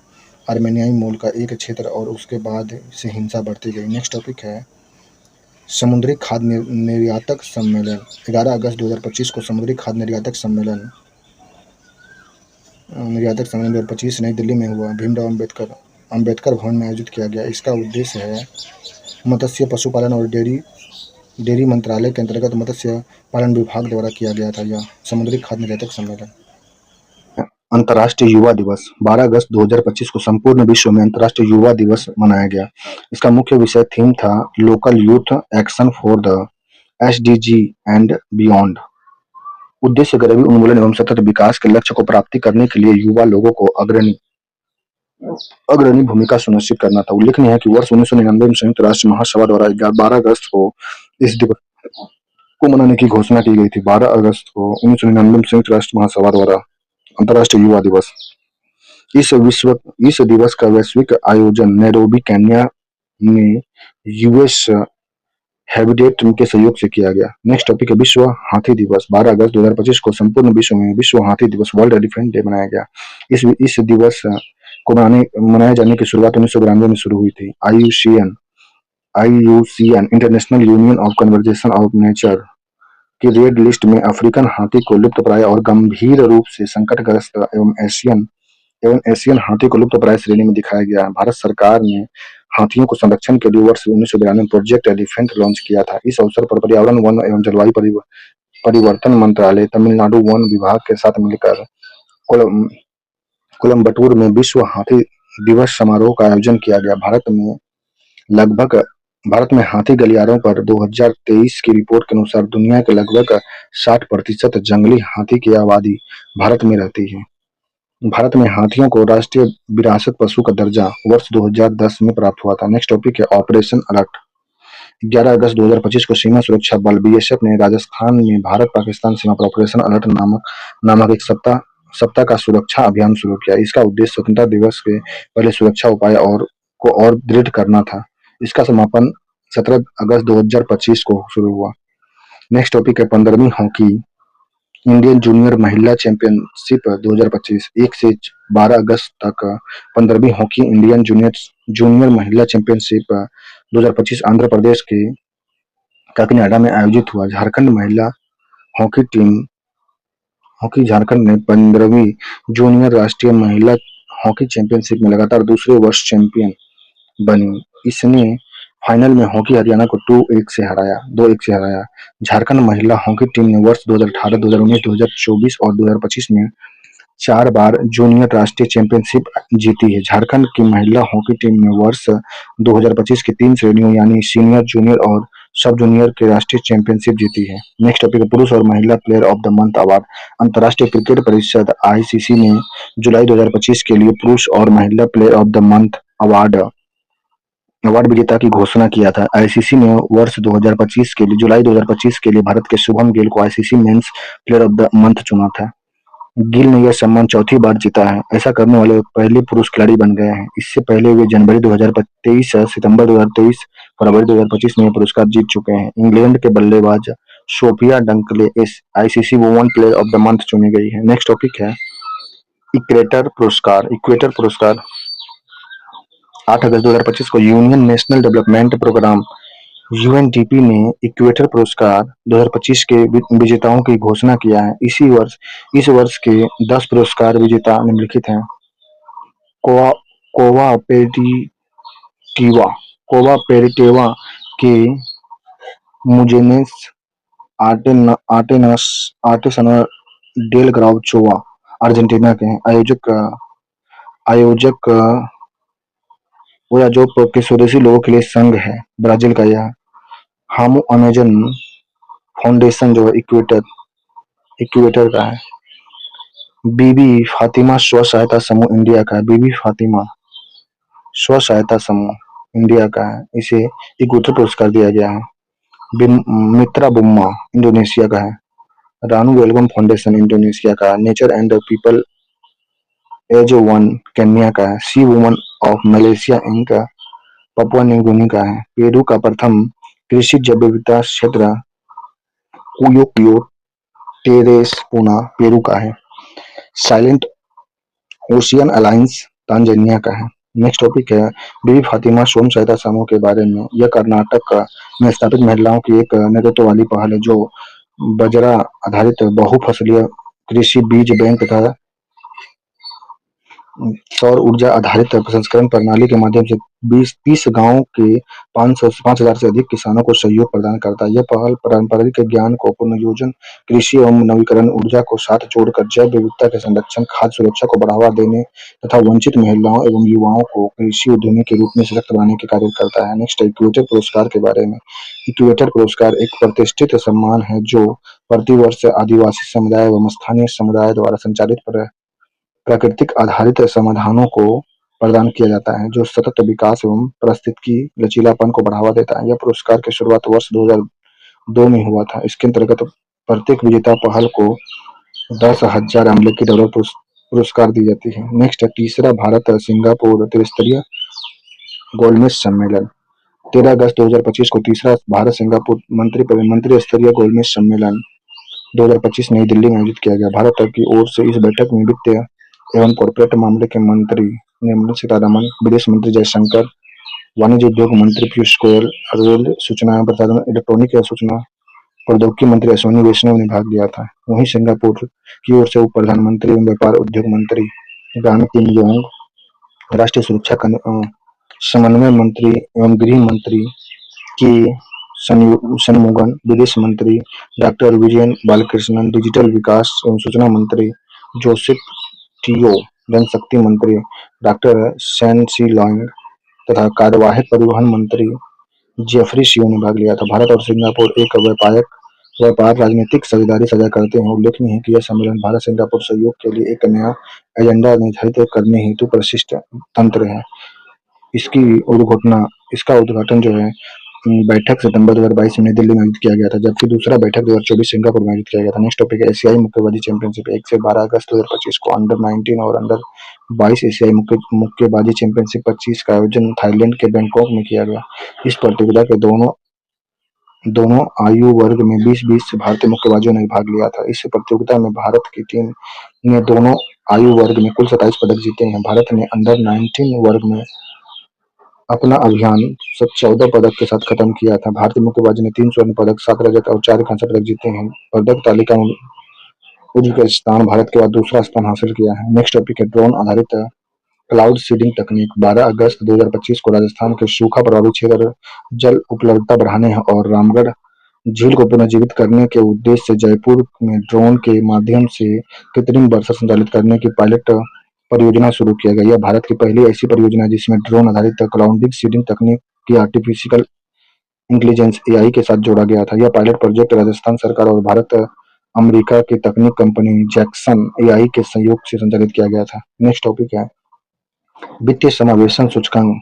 आर्मेनियाई मूल का एक क्षेत्र और उसके बाद से हिंसा बढ़ती गई। नेक्स्ट टॉपिक है समुद्री खाद्य निर्यातक सम्मेलन। 11 अगस्त 2025 को समुद्री खाद्य निर्यातक सम्मेलन 2025 नई दिल्ली में हुआ। भीमराव अंबेडकर भवन में आयोजित किया गया। इसका उद्देश्य है मत्स्य पशुपालन और डेयरी मंत्रालय के अंतर्गत मत्स्य पालन विभाग द्वारा किया गया था। यह समुद्री खाद्य निर्यातक सम्मेलन। अंतर्राष्ट्रीय युवा दिवस। 12 अगस्त 2025 को संपूर्ण विश्व में अंतर्राष्ट्रीय युवा दिवस मनाया गया। इसका मुख्य विषय थीम था local youth action for the SDG and beyond. उद्देश्य गरीबी उन्मूलन एवं सतत विकास के लक्ष्य को प्राप्ति करने के लिए युवा लोगों को अग्रणी भूमिका सुनिश्चित करना था। उल्लेखनीय है कि वर्ष 1999 में संयुक्त राष्ट्र महासभा द्वारा 12 अगस्त को इस दिवस को मनाने की घोषणा की गई थी। 12 अगस्त को 1999 में संयुक्त राष्ट्र महासभा द्वारा अंतर्राष्ट्रीय युवा दिवस। इस दिवस का वैश्विक आयोजन नैरोबी केन्या में US हैबिटेट के सहयोग से किया गया। नेक्स्ट टॉपिक है विश्व हाथी दिवस। 12 अगस्त 2025 को संपूर्ण विश्व में विश्व हाथी दिवस वर्ल्ड एलिफेंट डे मनाया गया। इस दिवस को मनाए जाने की शुरुआत 1992 में शुरू हुई थी। IUCN international union of conservation of nature की रेड लिस्ट में अफ्रीकन हाथी को लुप्तप्राय और गंभीर रूप से संकटग्रस्त एवं एशियन हाथी को लुप्तप्राय श्रेणी में दिखाया गया है। भारत सरकार ने हाथियों को संरक्षण के लिए वर्ष 1992 में प्रोजेक्ट एलिफेंट लॉन्च किया था। इस अवसर पर पर्यावरण, वन एवं जलवायु परिवर्तन मंत्रालय, तमिलनाडु वन विभाग के साथ मिलकर कोलम्बटूर में विश्व हाथी दिवस समारोह का आयोजन किया गया। भारत में हाथी गलियारों पर 2023 की रिपोर्ट के अनुसार दुनिया के लगभग 60% जंगली हाथी की आबादी भारत में रहती है। भारत में हाथियों को राष्ट्रीय विरासत पशु का दर्जा वर्ष 2010 में प्राप्त हुआ था। नेक्स्ट टॉपिक है ऑपरेशन अलर्ट। 11 अगस्त 2025 को सीमा सुरक्षा बल BSF ने राजस्थान में भारत पाकिस्तान सीमा पर ऑपरेशन अलर्ट नामक एक सप्ताह का सुरक्षा अभियान शुरू किया। इसका उद्देश्य स्वतंत्रता दिवस के पहले सुरक्षा उपाय को और दृढ़ करना था। इसका समापन 17 अगस्त 2025 को शुरू हुआ। नेक्स्ट टॉपिक है 15वीं हॉकी इंडियन जूनियर महिला चैंपियनशिप 2025 1 से 12 अगस्त तक 15वीं हॉकी इंडियन जूनियर जूनियर महिला चैंपियनशिप 2025 आंध्र प्रदेश के काकीनाडा में आयोजित हुआ। झारखंड महिला हॉकी टीम हॉकी झारखंड ने 15वीं जूनियर राष्ट्रीय महिला हॉकी चैंपियनशिप में लगातार दूसरे वर्ष चैंपियन बनी। इसने फाइनल में हॉकी हरियाणा को 2-1 से हराया। झारखंड महिला हॉकी टीम ने वर्ष 2018, 2019, 2024 और 2025 में 4 बार जूनियर राष्ट्रीय चैंपियनशिप जीती है। झारखंड की महिला हॉकी टीम ने वर्ष 2025 की 3 श्रेणियों यानी सीनियर, जूनियर और सब जूनियर के राष्ट्रीय चैंपियनशिप जीती है। नेक्स्ट टॉपिक है पुरुष और महिला player of the month award. अंतर्राष्ट्रीय क्रिकेट परिषद आईसीसी ने जुलाई 2025 के लिए पुरुष और महिला player of the month award विजेता की घोषणा किया था। आईसीसी ने वर्ष 2025 के लिए जुलाई 2025 के लिए भारत के शुभम गिल को ICC men's player of the month चुना था। गिल ने यह सम्मान चौथी बार जीता है। ऐसा करने वाले पहले पुरुष खिलाड़ी बन गए हैं। इससे पहले वे जनवरी 2023, सितंबर 2023, फरवरी 2025 में यह पुरस्कार जीत चुके हैं। इंग्लैंड के बल्लेबाज सोफिया डंकले इस ICC women player of the month चुनी गई है। नेक्स्ट टॉपिक है इक्वेटर पुरस्कार। इक्वेटर पुरस्कार 8 अगस्त 2025 को union national development programme UNDP ने इक्वेटर पुरस्कार 2025 के विजेताओं की घोषणा किया है। इस वर्ष के 10 पुरस्कार विजेता निम्नलिखित हैं। कोवापेरिटेवा के मुजेनेस आर्टेसना डेल ग्राउचोवा अर्जेंटीना के हैं। आयोजक ओयाजोप के स्वदेशी लोगों के लिए संघ है, ब्राजील का यह। हामू अमेजन फाउंडेशन जो है इक्वेटर का है। बीबी फातिमा स्व सहायता समूह इंडिया का है। बीबी फातिमा स्व सहायता समूह इंडिया का है। इसे इक्वेटर पुरस्कार दिया गया है। मित्रा बुम्मा इंडोनेशिया का है। रानू वेलगम फाउंडेशन इंडोनेशिया का है। Nature and people as one Kenya का है। Sea woman of Malaysia Inc Papua New Guinea का है। पेरू का प्रथम कृषि जैव विविधता क्षेत्र कुयो टेरेस पूना पेरू का है। साइलेंट ओशियन अलायंस तांजानिया का है। नेक्स्ट टॉपिक है बीबी फातिमा स्वयं सहायता समूह के बारे में। यह कर्नाटक में स्थापित महिलाओं की एक नेतृत्व वाली पहल है जो बाजरा आधारित बहुफसलीय कृषि बीज बैंक तथा सौर ऊर्जा आधारित प्रसंस्करण प्रणाली के माध्यम से 30 गांव के 5,000 से अधिक किसानों को सहयोग प्रदान करता है। यह पहल पारंपरिक ज्ञान को पुनर्योजन, कृषि एवं नवीकरण ऊर्जा को साथ जोड़कर जैव विविधता के संरक्षण, खाद्य सुरक्षा को बढ़ावा देने तथा वंचित महिलाओं एवं युवाओं को कृषि उद्यमी के रूप में सशक्त बनाने के कार्य करता है। नेक्स्ट इक्वेटर पुरस्कार के बारे में। इक्वेटर पुरस्कार एक प्रतिष्ठित सम्मान है जो प्रतिवर्ष आदिवासी समुदाय एवं स्थानीय समुदाय द्वारा संचालित प्राकृतिक आधारित समाधानों को प्रदान किया जाता है जो सतत विकास एवं पारिस्थितिकी लचीलापन को बढ़ावा देता है। यह पुरस्कार की शुरुआत वर्ष 2002 में हुआ था। इसके अंतर्गत प्रत्येक विजेता पहल को 10,000 अमेरिकी डॉलर पुरस्कार दी जाती है। नेक्स्ट है तीसरा भारत सिंगापुर त्रिस्तरीय गोलमेज सम्मेलन। 13 अगस्त 2025 को तीसरा भारत सिंगापुर मंत्री स्तरीय गोलमेज सम्मेलन 2025 नई दिल्ली में आयोजित किया गया। भारत की ओर से इस बैठक में वित्त एवं कॉर्पोरेट मामले के मंत्री निर्मला सीतारमण, विदेश मंत्री जयशंकर, वाणिज्य उद्योग मंत्री पीयूष गोयल, रेल सूचना एवं प्रसारण, इलेक्ट्रॉनिक सूचना प्रौद्योगिकी मंत्री अश्विनी वैष्णव ने भाग लिया था। वहीं सिंगापुर की ओर से उप प्रधानमंत्री एवं व्यापार उद्योग मंत्री गांग किम योंग, राष्ट्रीय सुरक्षा समन्वय मंत्री एवं गृह मंत्री के शनमुगन, विदेश मंत्री डॉक्टर विजयन बालकृष्णन, डिजिटल विकास एवं सूचना मंत्री जोसेफ टियो, जनशक्ति मंत्री डॉक्टर सैन सी लॉन्ग तथा कार्यवाहक परिवहन मंत्री जेफरी शियो ने भाग लिया था। भारत और सिंगापुर एक व्यापार राजनीतिक साझेदारी साझा करते हैं। उल्लेखनीय है कि यह सम्मेलन भारत सिंगापुर सहयोग के लिए एक नया एजेंडा निर्धारित करने हेतु प्रशिष्ट तंत्र है। इसका उद्घाटन जो है बैठक सितंबर 2022 में नई दिल्ली में आयोजित किया गया था, जबकि दूसरा बैठक 2024 सिंगापुर में आयोजित किया गया था। नेक्स्ट टॉपिक है एशियाई मुक्केबाजी चैंपियनशिप। 1 से 12 अगस्त 2025 को अंडर 19 और अंडर 22 एशियाई मुक्केबाजी चैंपियनशिप 25 का आयोजन थाईलैंड के बैंकॉक में किया गया। इस प्रतियोगिता के दोनों दोनों आयु वर्ग में 20-20 भारतीय मुक्केबाजों ने भाग लिया था। इस प्रतियोगिता में भारत की टीम ने दोनों आयु वर्ग में कुल 27 पदक जीते हैं। भारत ने अंडर 19 वर्ग में अपना अभियान 14 पदक के साथ खत्म किया था। भारतीय मुक्केबाजों ने 3 स्वर्ण पदक, 7 रजत और 4 कांस्य पदक जीते हैं। पदक तालिका में उज्बेकिस्तान भारत के बाद दूसरा स्थान हासिल किया है। नेक्स्ट टॉपिक है ड्रोन आधारित क्लाउड सीडिंग तकनीक। 12 अगस्त 2025 को राजस्थान के सूखा प्रभावित क्षेत्र जल उपलब्धता बढ़ाने और रामगढ़ झील को पुनर्जीवित करने के उद्देश्य से जयपुर में ड्रोन के माध्यम से कृत्रिम वर्षा संचालित करने की पायलट परियोजना शुरू किया गया। यह भारत की पहली ऐसी परियोजना है जिसमें ड्रोन आधारित क्लाउड सीडिंग तकनीक की आर्टिफिशियल इंटेलिजेंस एआई के साथ जोड़ा गया था। यह पायलट प्रोजेक्ट राजस्थान सरकार और भारत अमेरिका की तकनीक कंपनी जैक्सन एआई के सहयोग से संचालित किया गया था। नेक्स्ट टॉपिक है वित्तीय समावेशन सूचकांक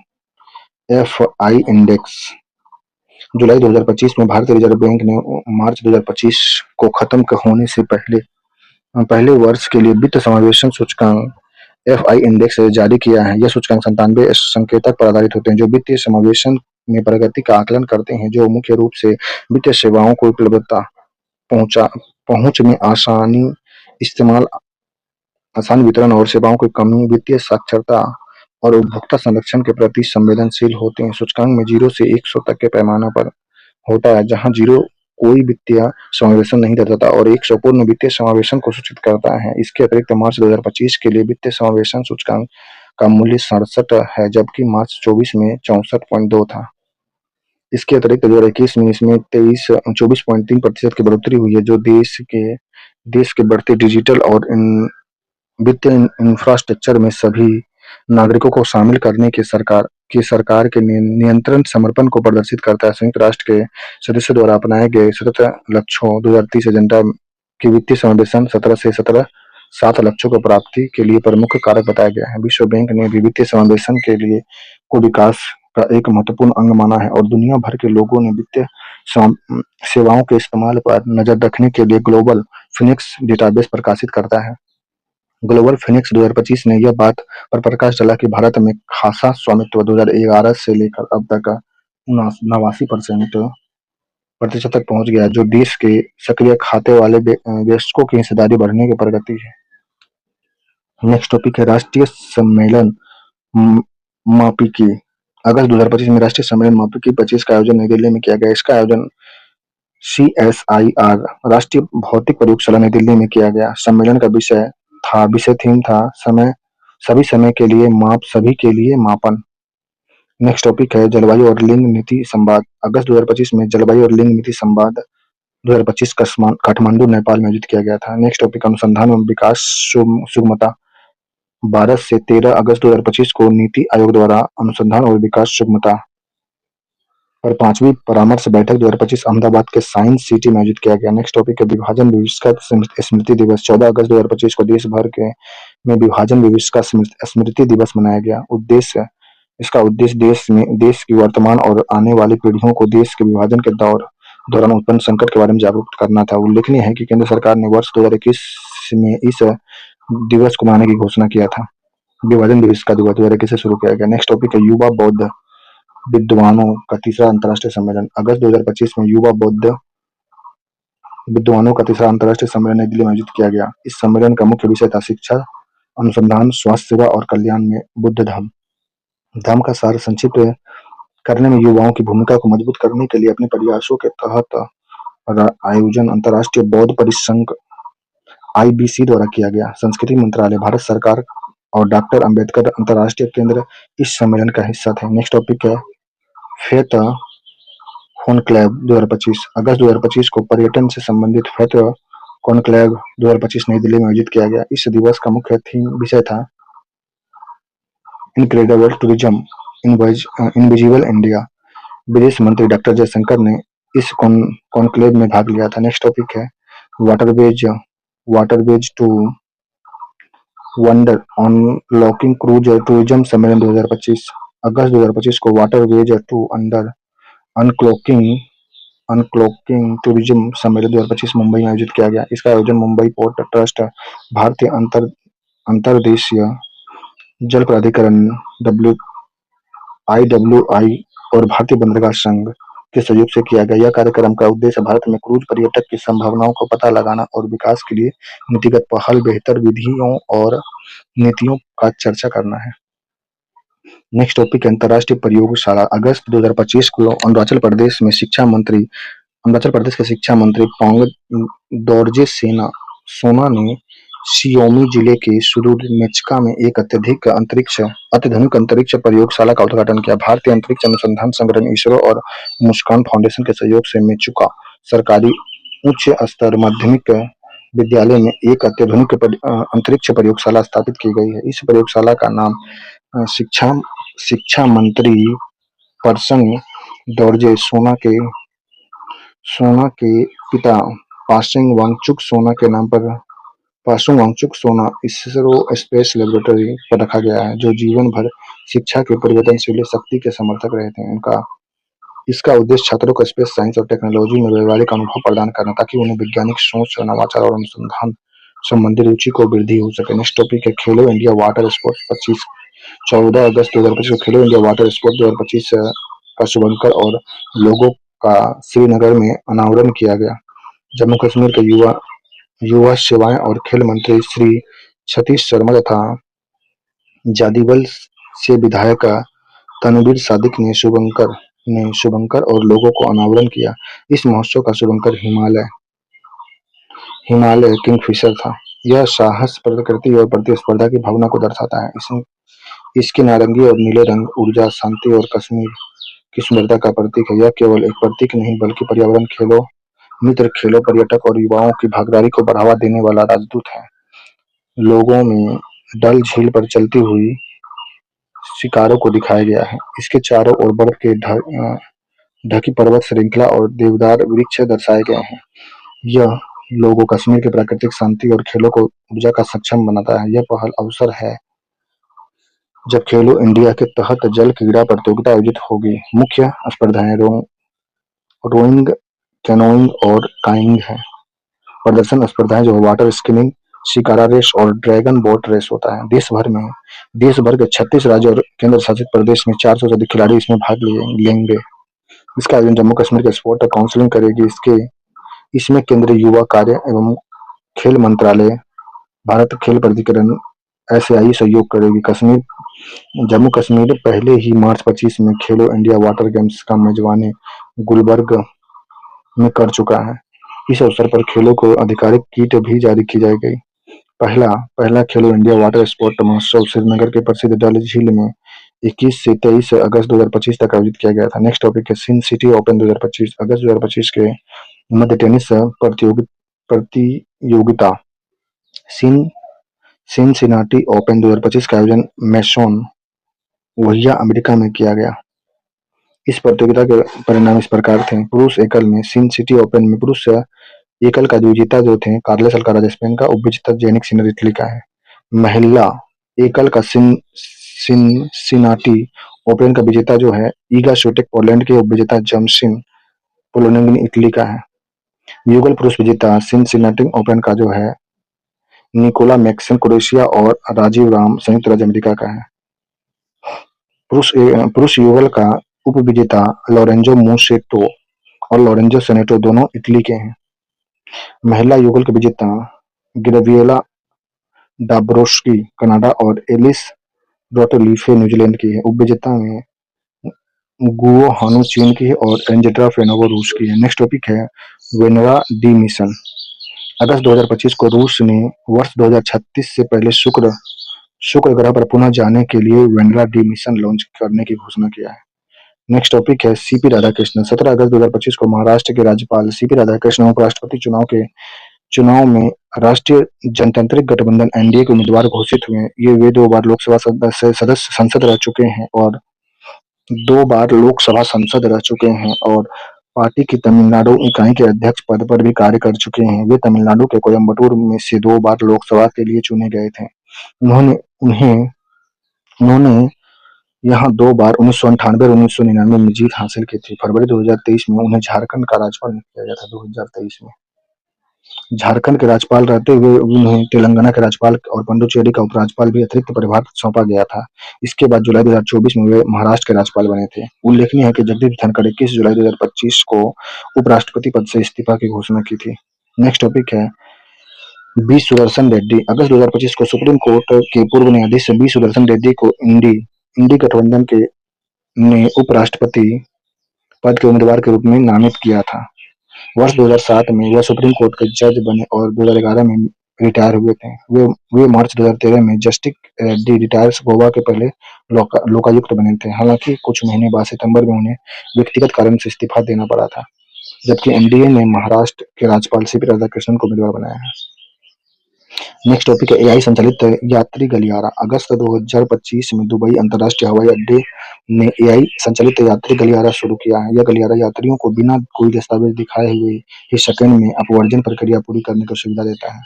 एफआई इंडेक्स। जुलाई 2025 में भारतीय रिजर्व बैंक ने मार्च 2025 को खत्म होने से पहले पहले वर्ष के लिए वित्त समावेशन सूचकांक एफआई इंडेक्स जारी किया है। यह सूचकांक 97 संकेतक पर आधारित होते हैं जो वित्तीय समावेशन में प्रगति का आकलन करते हैं, जो मुख्य रूप से वित्तीय सेवाओं को उपलब्धता, पहुंच में आसानी, इस्तेमाल, आसान वितरण और सेवाओं की कमी, वित्तीय साक्षरता और उपभोक्ता संरक्षण के प्रति संवेदनशील होते हैं। सूचकांक में 0 से 100 तक के पैमाने पर होता है, जहां 0 कोई वित्तीय समावेशन नहीं दर्शाता और 100 पूर्ण वित्तीय समावेशन को सूचित करता है। इसके अतिरिक्त मार्च 2025 के लिए वित्तीय समावेशन सूचकांक का मूल्य 67 है, जबकि मार्च 24 में 64.2 था। इसके अतिरिक्त 2021 में इसमें 24.3% की बढ़ोतरी हुई है, जो देश के बढ़ते डिजिटल और वित्तीय इंफ्रास्ट्रक्चर में सभी नागरिकों को शामिल करने के सरकार के नियंत्रण समर्पण को प्रदर्शित करता है। संयुक्त राष्ट्र के सदस्यों द्वारा अपनाए गए सतत लक्ष्यों 2030 एजेंडा की वित्तीय समावेशन 7 लक्ष्यों को प्राप्ति के लिए प्रमुख कारक बताया गया है। विश्व बैंक ने भी वित्तीय समावेशन के लिए को विकास का एक महत्वपूर्ण अंग माना है और दुनिया भर के लोगों ने वित्तीय सेवाओं के इस्तेमाल पर नजर रखने के लिए ग्लोबल फिनिक्स डेटाबेस प्रकाशित करता है। ग्लोबल फिनिक्स 2025 ने यह बात पर प्रकाश डाला कि भारत में खासा स्वामित्व 2011 से लेकर अब तक 89% तक पहुंच गया, जो देश के सक्रिय खाते वाले वयस्कों की हिस्सेदारी बढ़ने की प्रगति है। नेक्स्ट टॉपिक है राष्ट्रीय सम्मेलन मापिकी। अगस्त 2025 में राष्ट्रीय सम्मेलन मापिकी 25 का आयोजन नई दिल्ली में किया गया। इसका आयोजन CSIR राष्ट्रीय भौतिक प्रयोगशाला नई दिल्ली में किया गया। सम्मेलन का विषय थीम था सभी समय के लिए माप, सभी के लिए मापन। नेक्स्ट टॉपिक है जलवायु और लिंग नीति संवाद। अगस्त 2025 में जलवायु और लिंग नीति संवाद 2025 काठमांडू नेपाल में आयोजित किया गया था। नेक्स्ट टॉपिक अनुसंधान एवं विकास सुगमता। 12 से 13 अगस्त 2025 को नीति आयोग द्वारा अनुसंधान और विकास सुगमता पर 5वीं परामर्श बैठक 2025 अहमदाबाद के साइंस सिटी में आयोजित किया गया। नेक्स्ट टॉपिक है विभाजन विवश स्मृति दिवस। 14 अगस्त 2025 को देश भर में विभाजन विवश स्मृति दिवस मनाया गया। इसका उद्देश्य देश की वर्तमान और आने वाली पीढ़ियों को देश के विभाजन के दौरान उत्पन्न संकट के बारे में जागरूक करना था। उल्लेखनीय है कि केंद्र सरकार ने वर्ष 2021 में इस दिवस को मनाने की घोषणा किया था। विभाजन दिवस का दिवस 2021 से शुरू किया गया। नेक्स्ट टॉपिक है युवा बौद्ध विद्वानों का तीसरा अंतर्राष्ट्रीय सम्मेलन। अगस्त 2025 में युवा बौद्ध विद्वानों का तीसरा अंतर्राष्ट्रीय सम्मेलन नई दिल्ली में आयोजित किया गया। इस सम्मेलन का मुख्य विषय था शिक्षा, अनुसंधान, स्वास्थ्य सेवा और कल्याण में बुद्ध धर्म का सार संक्षिप्त करने में युवाओं की भूमिका को मजबूत करने के लिए अपने प्रयासों के तहत आयोजन अंतर्राष्ट्रीय बौद्ध परिसंघ IBC द्वारा किया गया। संस्कृति मंत्रालय, भारत सरकार और डॉक्टर अंबेडकर अंतर्राष्ट्रीय केंद्र इस सम्मेलन का हिस्सा थे। नेक्स्ट टॉपिक है फेथ कॉन्क्लेव 2025। अगस्त 2025 को पर्यटन से संबंधित फेथ कॉन्क्लेव 2025 नई दिल्ली में आयोजित किया गया। इस दिवस का मुख्य विषय था इनक्रेडिबल टूरिज्म इनविजिबल इंडिया। विदेश मंत्री डॉक्टर जयशंकर ने इस कॉन्क्लेव में भाग लिया था। नेक्स्ट टॉपिक है waterways to wonder unlocking cruise tourism सम्मेलन 2025। अगस्त 2025 को वाटरवेज टू अनक्लॉकिंग टूरिज्म सम्मेलन 2025 मुंबई में आयोजित किया गया। इसका आयोजन मुंबई पोर्ट ट्रस्ट, भारतीय अंतर्देशीय जल प्राधिकरण IWI और भारतीय बंदरगाह संघ के सहयोग से किया गया। यह कार्यक्रम का उद्देश्य भारत में क्रूज पर्यटक की संभावनाओं को पता लगाना और विकास के लिए नीतिगत पहल, बेहतर विधियों और नीतियों का चर्चा करना है। नेक्स्ट टॉपिक है अंतर्राष्ट्रीय प्रयोगशाला। अगस्त 2025 को अरुणाचल प्रदेश के शिक्षा मंत्री पोंग दोरजे सोना ने शियोमी जिले के सुदूर मेचका में एक अत्याधुनिक अंतरिक्ष प्रयोगशाला का उद्घाटन किया। भारतीय अंतरिक्ष अनुसंधान संगठन इसरो और मुस्कान फाउंडेशन के सहयोग से मेचुका सरकारी उच्च स्तर माध्यमिक विद्यालय में एक अत्याधुनिक अंतरिक्ष प्रयोगशाला स्थापित की गई है। इस प्रयोगशाला का नाम शिक्षा मंत्री परसंग दोरजे सोना के पिता पासंग वांगचुक सोना के नाम पर पासुंग वांगचुक सोना इसरो स्पेस लेबोरेटरी पर रखा गया है, जो जीवन भर शिक्षा के परिवर्तनशील शक्ति के समर्थक रहे थे। इसका उद्देश्य छात्रों को स्पेस साइंस और टेक्नोलॉजी में व्यवहारिक अनुभव प्रदान करना, ताकि उन्हें वैज्ञानिक सोच, नवाचार और अनुसंधान संबंधी रुचि को वृद्धि हो सके। नेक्स्ट टॉपिक है खेलो इंडिया वाटर स्पोर्ट्स 25। 14 अगस्त 2025 को खेलो इंडिया वाटर स्पोर्ट 2025 का शुभंकर और लोगों का श्रीनगर में अनावरण किया गया। जम्मू कश्मीर के युवा सेवाएं और खेल मंत्री श्री सतीश शर्मा तथा जादीवल से विधायक तनवीर सादिक ने शुभंकर और लोगों को अनावरण किया। इस महोत्सव का शुभंकर हिमालय किंगफिशर था। यह साहस, प्रकृति और प्रतिस्पर्धा की भावना को दर्शाता है। इसके नारंगी और नीले रंग ऊर्जा, शांति और कश्मीर की सुंदरता का प्रतीक है। यह केवल एक प्रतीक नहीं बल्कि पर्यावरण, मित्र खेलों, पर्यटक और युवाओं की भागीदारी को बढ़ावा देने वाला राजदूत है। लोगों में डल झील पर चलती हुई शिकारों को दिखाया गया है। इसके चारों ओर बर्फ के ढकी पर्वत श्रृंखला और देवदार वृक्ष दर्शाए गए हैं। यह लोगों कश्मीर की प्राकृतिक शांति और खेलों को ऊर्जा का सक्षम बनाता है। यह पहल अवसर है जब खेलो इंडिया के तहत जल क्रीड़ा प्रतियोगिता आयोजित होगी। मुख्य स्पर्धाएं रोइंग, कैनोइंग और काइंग है। प्रदर्शन स्पर्धाएं जो वाटर स्कीइंग, शिकारा रेस और ड्रैगन बोट रेस होता है। देश भर के 36 राज्य और केंद्र शासित प्रदेश में 400 से अधिक खिलाड़ी इसमें भाग लेंगे। इसका आयोजन जम्मू कश्मीर के स्पोर्ट काउंसिल करेगी। इसमें केंद्रीय युवा कार्य एवं खेल मंत्रालय, भारत खेल प्राधिकरण, SAI सहयोग करेगी। जम्मू कश्मीर पहले ही मार्च 25 में खेलो इंडिया वाटर गेम्स का मेजबानी गुलबर्ग में कर चुका है। इस अवसर पर खेलों को आधिकारिक किट भी जारी की जाएगी। पहला खेलो इंडिया वाटर स्पोर्ट महोत्सव श्रीनगर के प्रसिद्ध डल झील में 21 से 23 अगस्त 2025 तक आयोजित किया गया था। नेक्स्ट टॉपिक है सिन सिटी ओपन 2025। अगस्त 2025 के मध्य टेनिस प्रतियोगिता सिनसिनाटी ओपन 2025 का आयोजन मेसन, वहिया, अमेरिका में किया गया। इस प्रतियोगिता के परिणाम इस प्रकार थे। पुरुष एकल में सिन सिटी ओपन में पुरुष एकल का विजेता जो थे कार्लोस अल्काराज स्पेन का, उपविजेता जेनिक सिनर इटली का है। महिला एकल का सिनसिनाटी ओपन का विजेता जो है ईगा स्विटेक पोलैंड के, उपविजेता जमशिन पोलोनिगनी इटली का है। युगल पुरुष विजेता सिनसिनाटी ओपन का जो है निकोला मैक्सन क्रोएशिया और राजीव राम संयुक्त राज्य अमेरिका का है। पुरुष युगल का उपविजेता लोरेंजो मुसेटो और लोरेंजो सेनेटो दोनों इटली के हैं। महिला युगल के विजेता ग्रेवियोला डाब्रोस्की कनाडा और एलिस रोटलीफे न्यूजीलैंड की है। उपविजेता में गुओ हानु चीन की है और एंजेड्रा फेनोवा रूस की है। नेक्स्ट टॉपिक है वेनरा डी मिशन। अगस्त 2025 को रूस ने वर्ष 2036 से पहले शुक्र ग्रह पर पुनः जाने के लिए वेनरा डी मिशन लॉन्च करने की घोषणा किया है। नेक्स्ट टॉपिक है सीपी राधाकृष्णन। 17 अगस्त 2025 को महाराष्ट्र के राज्यपाल सीपी राधाकृष्णन उपराष्ट्रपति चुनाव में राष्ट्रीय जनतांत्रिक गठबंधन NDA के उम्मीदवार घोषित हुए। वे 2 बार लोकसभा सदस्य संसद रह चुके हैं और 2 बार लोकसभा सांसद रह चुके हैं और पार्टी की तमिलनाडु इकाई के अध्यक्ष पद पर भी कार्य कर चुके हैं। वे तमिलनाडु के कोयम्बटूर में से 2 बार लोकसभा के लिए चुने गए थे। उन्होंने यहाँ 2 बार 1998 और 1999 में जीत हासिल की थी। फरवरी 2023 में उन्हें झारखंड का राज्यपाल नियुक्त किया गया था 2023 में। झारखंड के राज्यपाल रहते हुए उन्हें तेलंगाना के राज्यपाल और पुडुचेरी का उपराज्यपाल भी अतिरिक्त प्रभार सौंपा गया था। इसके बाद जुलाई 2024 में वे महाराष्ट्र के राज्यपाल बने थे। उल्लेखनीय है कि जगदीप धनखड़ 21 जुलाई 2025 को उपराष्ट्रपति पद से इस्तीफा की घोषणा की थी। नेक्स्ट टॉपिक है बी सुदर्शन रेड्डी। अगस्त 2025 को सुप्रीम कोर्ट के पूर्व न्यायाधीश बी सुदर्शन रेड्डी को इंडी गठबंधन के ने उपराष्ट्रपति पद के उम्मीदवार के रूप में नामित किया था। वर्ष 2007 में वह सुप्रीम कोर्ट के जज बने और 2011 में रिटायर हुए थे। वे मार्च 2013 में जस्टिस रेड्डी रिटायर्स गोवा के पहले लोकायुक्त बने थे। हालांकि कुछ महीने बाद सितंबर में उन्हें व्यक्तिगत कारण से इस्तीफा देना पड़ा था, जबकि एनडीए ने महाराष्ट्र के राज्यपाल सीपी राधाकृष्णन को उम्मीदवार बनाया है। नेक्स्ट टॉपिक है एआई संचालित यात्री गलियारा। अगस्त 2025 में दुबई अंतर्राष्ट्रीय हवाई अड्डे ने एआई संचालित यात्री गलियारा शुरू किया है। यह गलियारा यात्रियों को बिना कोई दस्तावेज दिखाए हुए ही सेकंड में अपवर्जन प्रक्रिया पूरी करने की सुविधा देता है।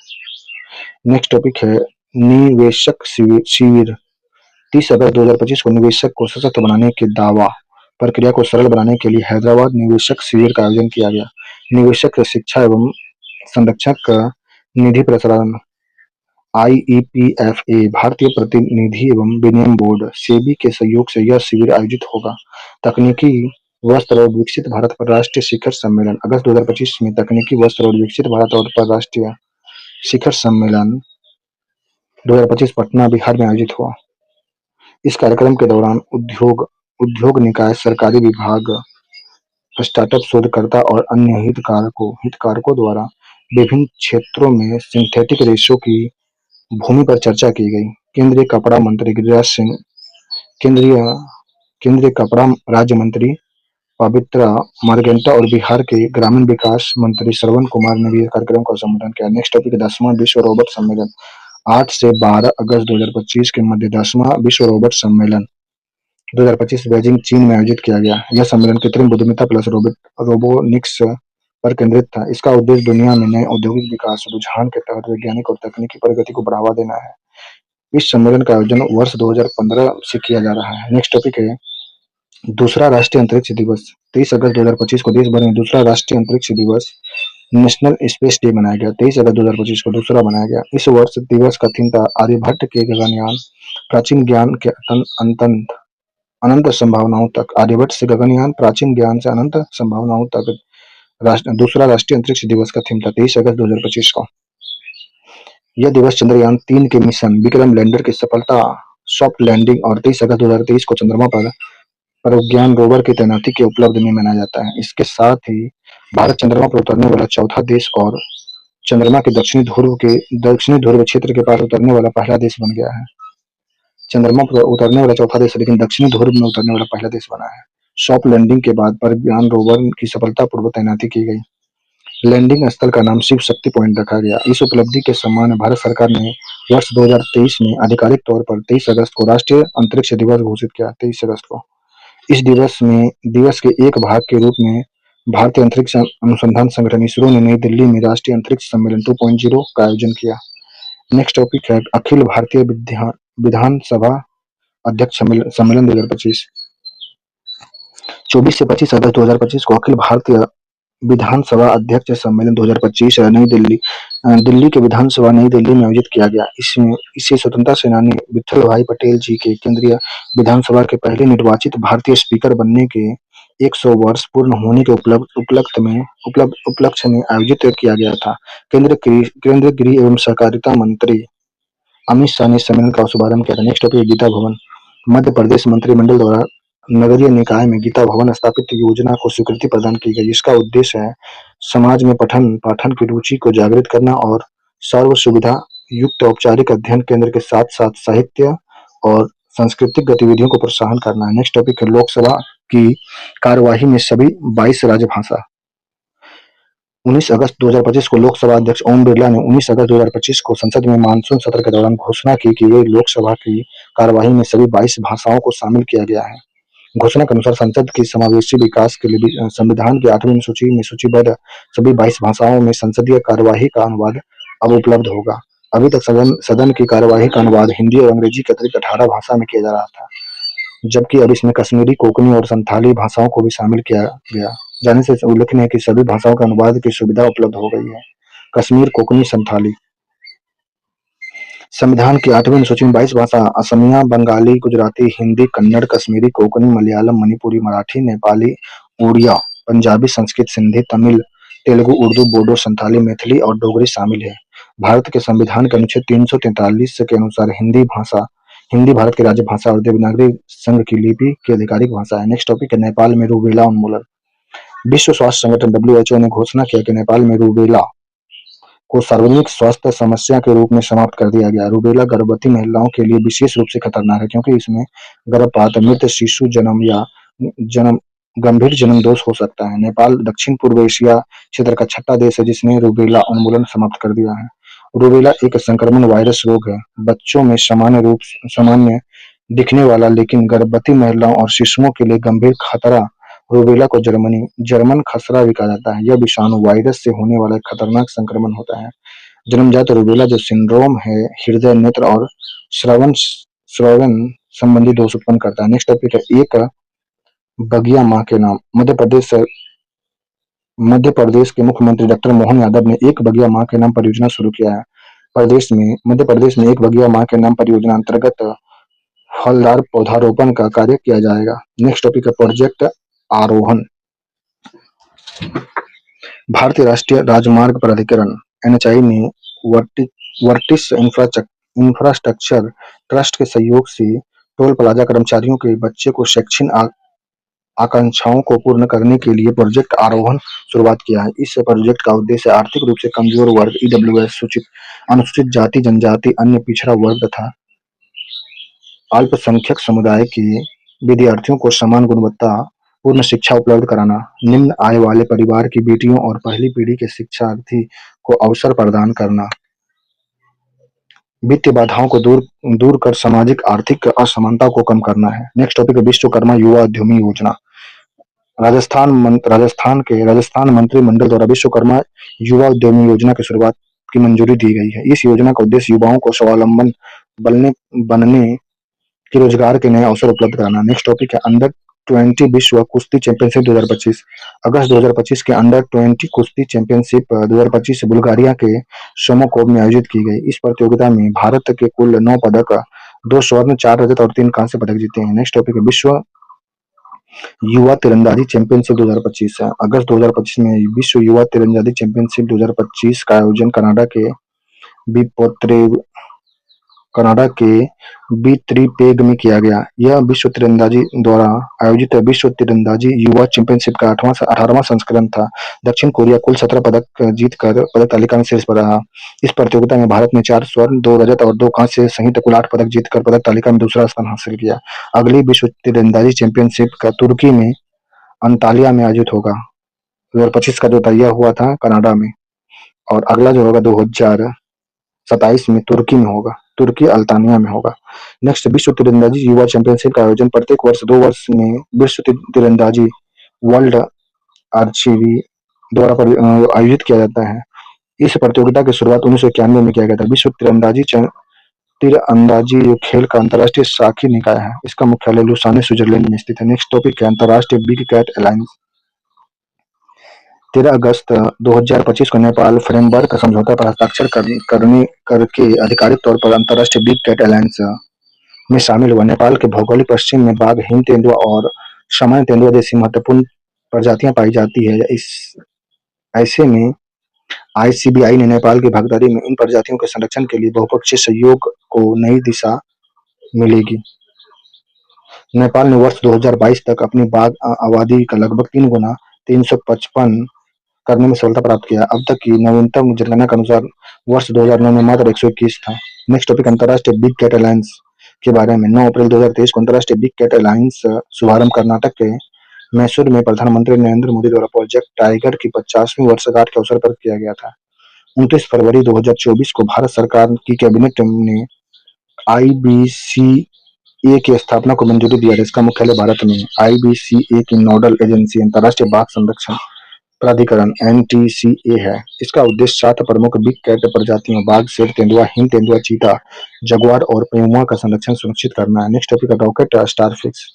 नेक्स्ट टॉपिक है निवेशक शिविर। 30 अगस्त 2025 को निवेशक को सशक्त बनाने के दावा प्रक्रिया को सरल बनाने के लिए हैदराबाद निवेशक शिविर का आयोजन किया गया। निवेशक शिक्षा एवं संरक्षक निधि प्रसारण आईईपीएफए, भारतीय प्रतिनिधि एवं विनिमय बोर्ड सेबी के सहयोग से यह शिविर आयोजित होगा। तकनीकी वस्त्र और विकसित भारत पर राष्ट्रीय शिखर सम्मेलन। अगस्त 2025 में तकनीकी वस्त्र और विकसित भारत और पर राष्ट्रीय शिखर सम्मेलन 2025 पटना बिहार में आयोजित हुआ। इस कार्यक्रम के दौरान उद्योग निकाय, सरकारी विभाग, स्टार्टअप, शोधकर्ता और अन्य हितधारकों द्वारा विभिन्न क्षेत्रों में सिंथेटिक रेशों की भूमि पर चर्चा की गई। केंद्रीय कपड़ा मंत्री गिरिराज सिंह, केंद्रीय कपड़ा राज्य मंत्री पवित्रा मार्गेंटा और बिहार के ग्रामीण विकास मंत्री श्रवण कुमार ने भी कार्यक्रम का संबोधन किया। नेक्स्ट टॉपिक 10वां विश्व रोबोट सम्मेलन। 8 से 12 अगस्त 2025 के मध्य 10वां विश्व रोबोट सम्मेलन 2025 बीजिंग, चीन में आयोजित किया गया। यह सम्मेलन कृत्रिम बुद्धिमत्ता प्लस रोबोनिक्स पर केंद्रित था। इसका उद्देश्य दुनिया में नए औद्योगिक विकास रुझान के तहत वैज्ञानिक और तकनीकी प्रगति को बढ़ावा देना है। इस सम्मेलन का आयोजन वर्ष 2015 से किया जा रहा है। नेक्स्ट टॉपिक है दूसरा राष्ट्रीय अंतरिक्ष दिवस। 23 अगस्त 2025 को देश भर में दूसरा राष्ट्रीय अंतरिक्ष दिवस नेशनल स्पेस डे मनाया गया। 23 अगस्त 2025 को दूसरा मनाया गया। इस वर्ष दिवस का थीम था आर्यभट्ट के गगनयान, प्राचीन ज्ञान के अनंत संभावनाओं तक। आर्यभट्ट से गगनयान, प्राचीन ज्ञान से अनंत संभावनाओं तक दूसरा राष्ट्रीय अंतरिक्ष दिवस का थीम था 23 अगस्त 2025 को। यह दिवस चंद्रयान 3 के मिशन विक्रम लैंडर की सफलता सॉफ्ट लैंडिंग और 23 अगस्त 2023 को चंद्रमा पर प्रज्ञान रोवर की तैनाती के उपलब्ध में मनाया जाता है। इसके साथ ही भारत चंद्रमा पर उतरने वाला चौथा देश और चंद्रमा के दक्षिणी ध्रुव क्षेत्र के पास उतरने वाला पहला देश बन गया है। चंद्रमा पर उतरने वाला चौथा देश, लेकिन दक्षिणी ध्रुव में उतरने वाला पहला देश बना है। सॉफ्ट लैंडिंग के बाद प्रज्ञान रोवर की सफलतापूर्वक तैनाती की गई। लैंडिंग स्थल का नाम शिव शक्ति पॉइंट रखा गया। इस उपलब्धि के सम्मान में भारत सरकार ने वर्ष 2023 में आधिकारिक तौर पर 23 अगस्त को राष्ट्रीय अंतरिक्ष दिवस घोषित किया। 23 अगस्त को इस दिवस के एक भाग के रूप में भारतीय अंतरिक्ष अनुसंधान संगठन इसरो ने नई दिल्ली में राष्ट्रीय अंतरिक्ष सम्मेलन 2.0 का आयोजन किया। नेक्स्ट टॉपिक है अखिल भारतीय विधानसभा अध्यक्ष सम्मेलन 2025। 24 से 25 अगस्त 2025 को अखिल भारतीय विधानसभा अध्यक्ष सम्मेलन 2025 दिल्ली के विधानसभा नई दिल्ली में आयोजित किया गया। इसे स्वतंत्रता सेनानी विठल भाई पटेल जी के केंद्रीय विधानसभा के पहले निर्वाचित भारतीय स्पीकर बनने के 100 वर्ष पूर्ण होने के उपलक्ष्य में आयोजित किया गया था। केंद्रीय गृह एवं सहकारिता मंत्री अमित शाह ने सम्मेलन का शुभारंभ किया था। नेक्स्ट टॉपिक गीता भवन। मध्य प्रदेश मंत्रिमंडल द्वारा नगरीय निकाय में गीता भवन स्थापित योजना को स्वीकृति प्रदान की गई। इसका उद्देश्य है समाज में पठन पाठन की रुचि को जागृत करना और सर्व सुविधा युक्त औपचारिक अध्ययन केंद्र के साथ साथ साहित्य और सांस्कृतिक गतिविधियों को प्रोत्साहन करना है। नेक्स्ट टॉपिक है लोकसभा की कार्यवाही में सभी 22 राजभाषा। 19 अगस्त 2025 को लोकसभा अध्यक्ष ओम बिरला ने 19 अगस्त 2025 को संसद में मानसून सत्र के दौरान घोषणा की कि वे लोकसभा की कार्यवाही में सभी 22 भाषाओं को शामिल किया गया है। घोषणा के अनुसार संसद की समावेशी विकास के लिए संविधान की 8वीं सूची में सूचीबद्ध सभी 22 भाषाओं में संसदीय कार्यवाही का अनुवाद अब उपलब्ध होगा। अभी तक सदन की कार्यवाही का अनुवाद हिंदी और अंग्रेजी के अतिरिक्त 18 भाषा में किया जा रहा था, जबकि अब इसमें कश्मीरी, कोंकणी और संथाली भाषाओं को भी शामिल किया गया जाने से उल्लेखनीय है कि सभी भाषाओं के अनुवाद की सुविधा उपलब्ध हो गई है। कश्मीर कोंकणी संथाली। संविधान की 8वीं अनुसूची में 22 भाषा असमिया, बंगाली, गुजराती, हिंदी, कन्नड़, कश्मीरी, कोंकणी, मलयालम, मणिपुरी, मराठी, नेपाली, उड़िया, पंजाबी, संस्कृत, सिंधी, तमिल, तेलुगु, उर्दू, बोडो, संथाली, मैथिली और डोगरी शामिल है। भारत के संविधान के अनुच्छेद 343 के अनुसार हिंदी भारत की राज्य भाषा और देवनागरी संघ की लिपि की आधिकारिक भाषा है। नेक्स्ट टॉपिक है नेपाल में रूबेला उन्मूलन। विश्व स्वास्थ्य संगठन WHO ने घोषणा किया कि नेपाल में रूबेला को सार्वजनिक स्वास्थ्य समस्या के रूप में समाप्त कर दिया गया। रूबेला गर्भवती महिलाओं के लिए विशेष रूप से खतरनाक है क्योंकि इसमें गर्भपात, मृत शिशु जन्म या जन्म गंभीर जन्म दोष हो सकता है। नेपाल दक्षिण पूर्व एशिया क्षेत्र का छठा देश है जिसने रूबेला उन्मूलन समाप्त कर दिया है। रूबेला एक संक्रमण वायरस रोग है, बच्चों में सामान्य दिखने वाला लेकिन गर्भवती महिलाओं और शिशुओं के लिए गंभीर खतरा। रूबेला को जर्मन खसरा भी कहा जाता है। यह विषाणु वायरस से होने वाला एक खतरनाक संक्रमण होता है। जन्मजात रूबेला जो सिंड्रोम है हृदय, नेत्र और श्रवण संबंधी दोष उत्पन्न करता है। नेक्स्ट टॉपिक है एक बगिया माँ के नाम। मध्य प्रदेश के मुख्यमंत्री डॉक्टर मोहन यादव ने एक बगिया माँ के नाम परियोजना शुरू किया है। मध्य प्रदेश में एक बगिया माँ के नाम परियोजना अंतर्गत फलदार पौधारोपण का कार्य किया जाएगा। नेक्स्ट टॉपिक है प्रोजेक्ट आरोहण। भारतीय राष्ट्रीय राजमार्ग प्राधिकरण NHAI ने वर्टिस इंफ्रास्ट्रक्चर ट्रस्ट के सहयोग से टोल प्लाजा कर्मचारियों के बच्चे को शैक्षणिक आकांक्षाओं को पूर्ण करने के लिए प्रोजेक्ट आरोहण शुरुआत किया है। इस प्रोजेक्ट का उद्देश्य आर्थिक रूप से कमजोर वर्ग, EWS, अनुसूचित जाति, जनजाति, अन्य पिछड़ा वर्ग तथा अल्पसंख्यक समुदाय के विद्यार्थियों को समान गुणवत्ता पूर्ण शिक्षा उपलब्ध कराना, निम्न आय वाले परिवार की बेटियों और पहली पीढ़ी के शिक्षार्थी को अवसर प्रदान करना, वित्तीय बाधाओं को दूर कर सामाजिक आर्थिक असमानता को कम करना है। नेक्स्ट टॉपिक है विश्वकर्मा युवा उद्यमी योजना। राजस्थान मंत्रिमंडल द्वारा विश्वकर्मा युवा उद्यमी योजना की शुरुआत की मंजूरी दी गई है। इस योजना का उद्देश्य युवाओं को स्वावलंबन बनने की रोजगार के नए अवसर उपलब्ध कराना। नेक्स्ट टॉपिक है अंडर 20 विश्व कुश्ती चैंपियनशिप 2025। अगस्त 2025 के अंडर 20 कुश्ती चैंपियनशिप 2025 बुल्गारिया के सोमोकोव में आयोजित की गई। इस प्रतियोगिता में भारत के कुल 9 पदक, 2 स्वर्ण, 4 रजत और 3 कांस्य पदक जीते हैं। नेक्स्ट टॉपिक है विश्व युवा तीरंदाजी चैंपियनशिप 2025 है। अगस्त 2025 में विश्व युवा तीरंदाजी चैंपियनशिप 2025 का आयोजन कनाडा के विट्रीपेग में किया गया। यह विश्व तीरंदाजी द्वारा आयोजित विश्व तीरंदाजी युवा चैंपियनशिप का 18वां संस्करण था। दक्षिण कोरिया कुल 17 पदक जीतकर पदक तालिका में शीर्ष पर रहा। इस प्रतियोगिता में भारत ने 4 स्वर्ण, 2 रजत और 2 कांस्य सहित कुल 8 पदक जीतकर पदक तालिका में दूसरा स्थान हासिल किया। अगली विश्व तीरंदाजी चैंपियनशिप का तुर्की में अंतालिया में आयोजित होगा। 2025 का जो था यह हुआ था कनाडा में, और अगला जो होगा 2027 में तुर्की में होगा, तुर्की अल्तानिया में होगा। नेक्स्ट विश्व तीरंदाजी युवा चैंपियनशिप का आयोजन प्रत्येक वर्ष 2 वर्ष में विश्व तीरंदाजी वर्ल्ड आर्चरी द्वारा आयोजित किया जाता है। इस प्रतियोगिता की शुरुआत 1991 में किया गया था। विश्व तीरंदाजी खेल का अंतर्राष्ट्रीय शाखी निकाय है। इसका मुख्यालय लुसाने स्विट्जरलैंड में स्थित है। नेक्स्ट टॉपिक है अंतर्राष्ट्रीय बिग कैट अलायंस। 13 अगस्त 2025 को नेपाल फ्रेमवर्क समझौता पर हस्ताक्षर करके आधिकारिक तौर पर अंतर्राष्ट्रीय बिग कैट अलायंस में शामिल हुआ। नेपाल के भौगोलिक पश्चिम में बाघ, हिम तेंदुआ और सामान्य तेंदुआ जैसी महत्वपूर्ण प्रजातियां पाई जाती है। ऐसे में ICBI ने नेपाल की भागीदारी में इन प्रजातियों के संरक्षण के लिए बहुपक्षीय सहयोग को नई दिशा मिलेगी। नेपाल ने वर्ष 2022 तक अपनी बाघ आबादी का लगभग 3 गुना 355 करने में सफलता प्राप्त किया। अब तक की नवीनतम जनगणना के अनुसार वर्ष 2009 में मात्र 121 था। नेक्स्ट टॉपिक अंतर्राष्ट्रीय बिग कैट अलायंस के बारे में। 9 अप्रैल 2023 को अंतर्राष्ट्रीय बिग कैट अलायंस शुभारंभ कर्नाटक के मैसूर में प्रधानमंत्री नरेंद्र मोदी द्वारा प्रोजेक्ट टाइगर की 50वीं वर्षगांठ के अवसर पर किया गया था। 29 फरवरी 2024 को भारत सरकार की कैबिनेट ने IBCA की स्थापना को मंजूरी दिया। इसका मुख्यालय भारत में। IBCA की नोडल एजेंसी अंतर्राष्ट्रीय बाघ संरक्षण प्राधिकरण NTCA है। इसका उद्देश्य 7 प्रमुख बिग कैट प्रजातियों बाघ, शेर, तेंदुआ, हिम तेंदुआ, चीता, जगुआर और पेंगुआ का संरक्षण सुनिश्चित करना है। Next topic rocket starfish.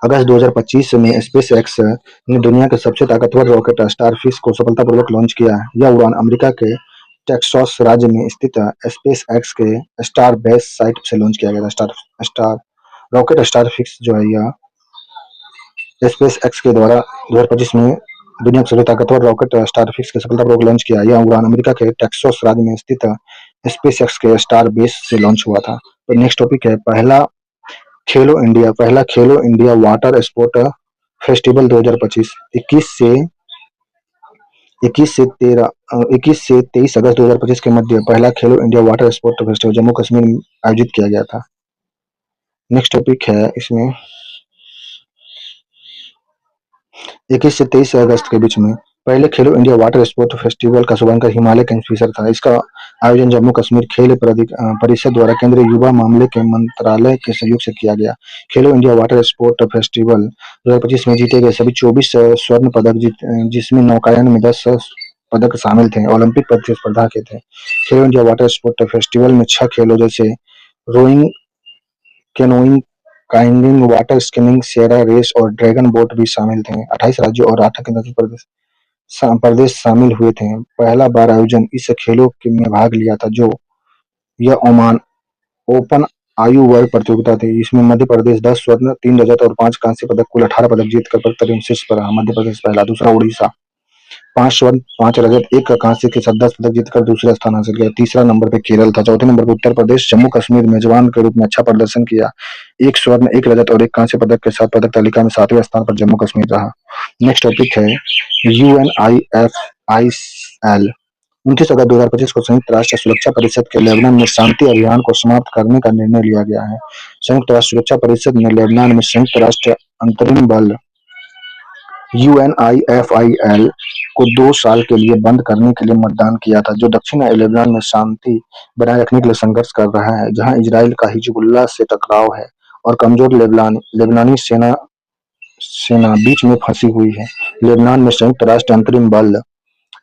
अगस्त 2025 में स्पेस एक्स ने दुनिया के सबसे ताकतवर रॉकेट स्टारफिश को सफलतापूर्वक लॉन्च किया है। यह उड़ान अमेरिका के टेक्सास राज्य में स्थित स्पेस एक्स के स्टार बेस साइट से लॉन्च किया गया था। स्टार स्टार रॉकेट स्टारफिश जो है यह स्पेस एक्स के द्वारा 2025 में दुनिया के सबसे ताकतवर रॉकेट स्टारफिश के सफलतापूर्वक लॉन्च किया। यह उड़ान अमेरिका के टेक्सास राज्य में स्थित स्पेस एक्स के स्टार बेस से लॉन्च हुआ था। तो नेक्स्ट टॉपिक है पहला खेलो इंडिया वाटर स्पोर्ट फेस्टिवल 2025। 21 से 23 अगस्त 2025 के मध्य पहला खेलो India water sport festival Jammu Kashmir में आयोजित किया गया था। नेक्स्ट टॉपिक है इसमें 21 से 23 अगस्त के बीच में पहले खेलो इंडिया वाटर स्पोर्ट फेस्टिवल का शुभारंभ हिमालय किंगफिशर था। इसका आयोजन जम्मू कश्मीर खेल परिषद द्वारा केंद्रीय युवा मामले के मंत्रालय के सहयोग से किया गया। खेलो इंडिया वाटर स्पोर्ट फेस्टिवल 2025 में जीते गए सभी 24 स्वर्ण पदक जिसमें नौकायन में 10 पदक शामिल थे, ओलंपिक प्रतिस्पर्धा के थे। खेलो इंडिया वाटर स्पोर्ट फेस्टिवल में 6 खेलों जैसे rowing, canoeing, kayaking, water skiing, सियरा रेस और ड्रैगन बोट भी शामिल थे। 28 राज्यों और 8 केंद्रशासित प्रदेश शामिल हुए थे। पहला बार आयोजन इस खेलों में भाग लिया था जो यह ओमान ओपन आयु वर्ग प्रतियोगिता थी। इसमें मध्य प्रदेश 10 स्वर्ण, 3 रजत और 5 कांस्य पदक कुल 18 पदक जीतकर पदक तालिका में शीर्ष पर रहा। मध्य प्रदेश पहला, दूसरा उड़ीसा 5 स्वर्ण, 5 रजत, 1 कांस्य के साथ 10 पदक जीतकर दूसरा स्थान हासिल किया। तीसरा नंबर पे केरल था। चौथे नंबर पर उत्तर प्रदेश। जम्मू कश्मीर मेजबान के रूप में अच्छा प्रदर्शन किया। 1 स्वर्ण, 1 रजत और 1 कांस्य पदक के साथ पदक तालिका में 7वें स्थान पर जम्मू कश्मीर रहा। नेक्स्ट टॉपिक है UNIFIL। 29 अगस्त 2025 को संयुक्त राष्ट्र सुरक्षा परिषद के लेबनान में शांति अभियान को समाप्त करने का निर्णय लिया गया है। संयुक्त राष्ट्र सुरक्षा परिषद ने लेबनान में संयुक्त राष्ट्र अंतरिम बल UNIFIL को 2 साल के लिए बंद करने के लिए मतदान किया था, जो दक्षिण लेबनान में शांति बनाए रखने के लिए संघर्ष कर रहा है, जहां इजराइल का हिजबुल्लाह से टकराव है और कमजोर लेबनानी सेना बीच में फंसी हुई है। लेबनान में संयुक्त राष्ट्र अंतरिम बल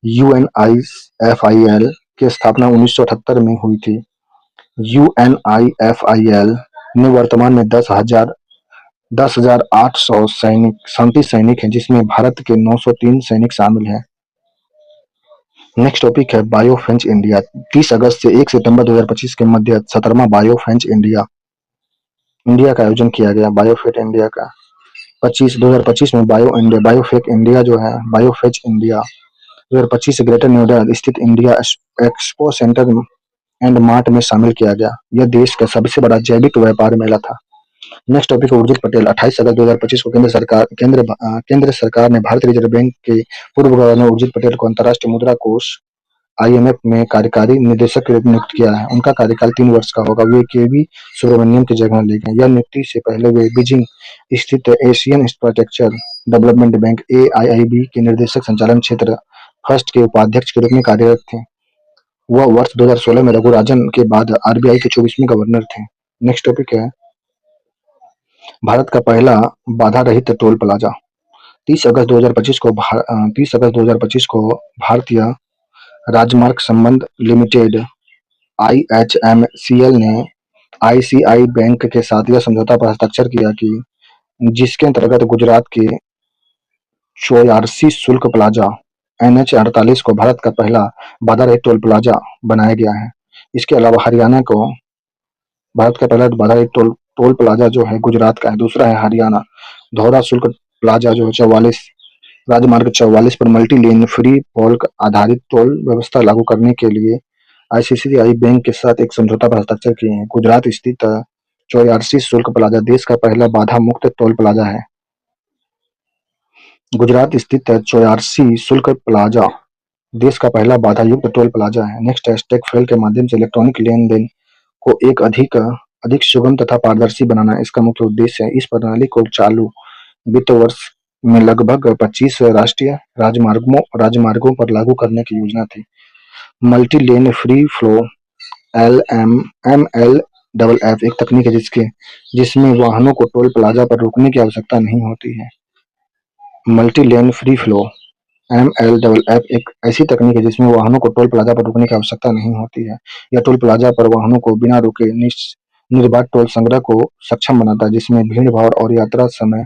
UNIFIL की स्थापना 1978 में हुई थी। UNIFIL में वर्तमान में 10,800 शांति सैनिक हैं, जिसमें भारत के 903 सैनिक शामिल हैं। नेक्स्ट टॉपिक है बायोफेंच इंडिया। 30 अगस्त से 1 सितंबर 2025 के मध्य 17वां बायोफेंच इंडिया का आयोजन किया गया। बायोफेट इंडिया का 2025 में बायोफेक इंडिया जो है बायोफेच इंडिया 2025 से ग्रेटर नोएडा स्थित India expo centre and mart में शामिल किया गया। यह देश का सबसे बड़ा जैविक व्यापार मेला था। नेक्स्ट टॉपिक है उर्जित पटेल। 28 अगस्त 2025 को केंद्र सरकार ने भारतीय रिजर्व बैंक के पूर्व गवर्नर उर्जित पटेल को अंतर्राष्ट्रीय मुद्रा कोष IMF में कार्यकारी निदेशक के रूप में नियुक्त किया है। उनका कार्यकाल 3 वर्ष का होगा। वे KV सुब्रमण्यम की जगह लेंगे। यह नियुक्ति से पहले वे बीजिंग स्थित Asian infrastructure development bank AIIB के निर्देशक संचालन क्षेत्र फर्स्ट के उपाध्यक्ष के रूप में कार्यरत थे। वह वर्ष 2016 में रघुराजन के बाद RBI के 24वें गवर्नर थे। नेक्स्ट टॉपिक है भारत का पहला बाधा रहित टोल प्लाजा। 30 अगस्त 2025 को भारतीय राजमार्ग संबंध लिमिटेड IHMCL ने ICICI बैंक के साथ यह समझौता पर हस्ताक्षर किया कि जिसके अंतर्गत गुजरात के चौयारसी शुल्क प्लाजा NH48 को भारत का पहला बाधा रहित टोल प्लाजा बनाया गया है। इसके अलावा हरियाणा को भारत का पहला बाधा रहित टोल प्लाजा जो है गुजरात का है। दूसरा है हरियाणा दोहरा शुल्क प्लाजा जो है 44 राजमार्ग 44 पर मल्टी लेन फ्री फॉल्क आधारित टोल व्यवस्था लागू करने के लिए ICICI बैंक के साथ एक समझौता पर हस्ताक्षर किए हैं। गुजरात स्थित चौयारसी शुल्क प्लाजा देश का पहला बाधा मुक्त टोल प्लाजा है। गुजरात स्थित चौयारसी शुल्क प्लाजा देश का पहला बाधा युक्त टोल प्लाजा है। नेक्स्ट है स्टेक फेल के माध्यम से इलेक्ट्रॉनिक लेन देन को एक अधिक सुगम तथा पारदर्शी बनाना इसका मुख्य उद्देश्य है। इस प्रणाली को चालू वित्त वर्ष में लगभग 25 राष्ट्रीय राजमार्गों पर लागू करने की योजना थी। Multi lane free flow MLFF एक तकनीक है जिसमें वाहनों को टोल प्लाजा पर रुकने की आवश्यकता नहीं होती है। Multi lane free flow MLFF एक ऐसी तकनीक है जिसमें वाहनों को टोल प्लाजा पर रुकने की आवश्यकता नहीं होती है। यह टोल प्लाजा पर वाहनों को बिना रुके निर्बाध टोल संग्रह को सक्षम बनाता है, जिसमें भीड़-भाड़ और यात्रा समय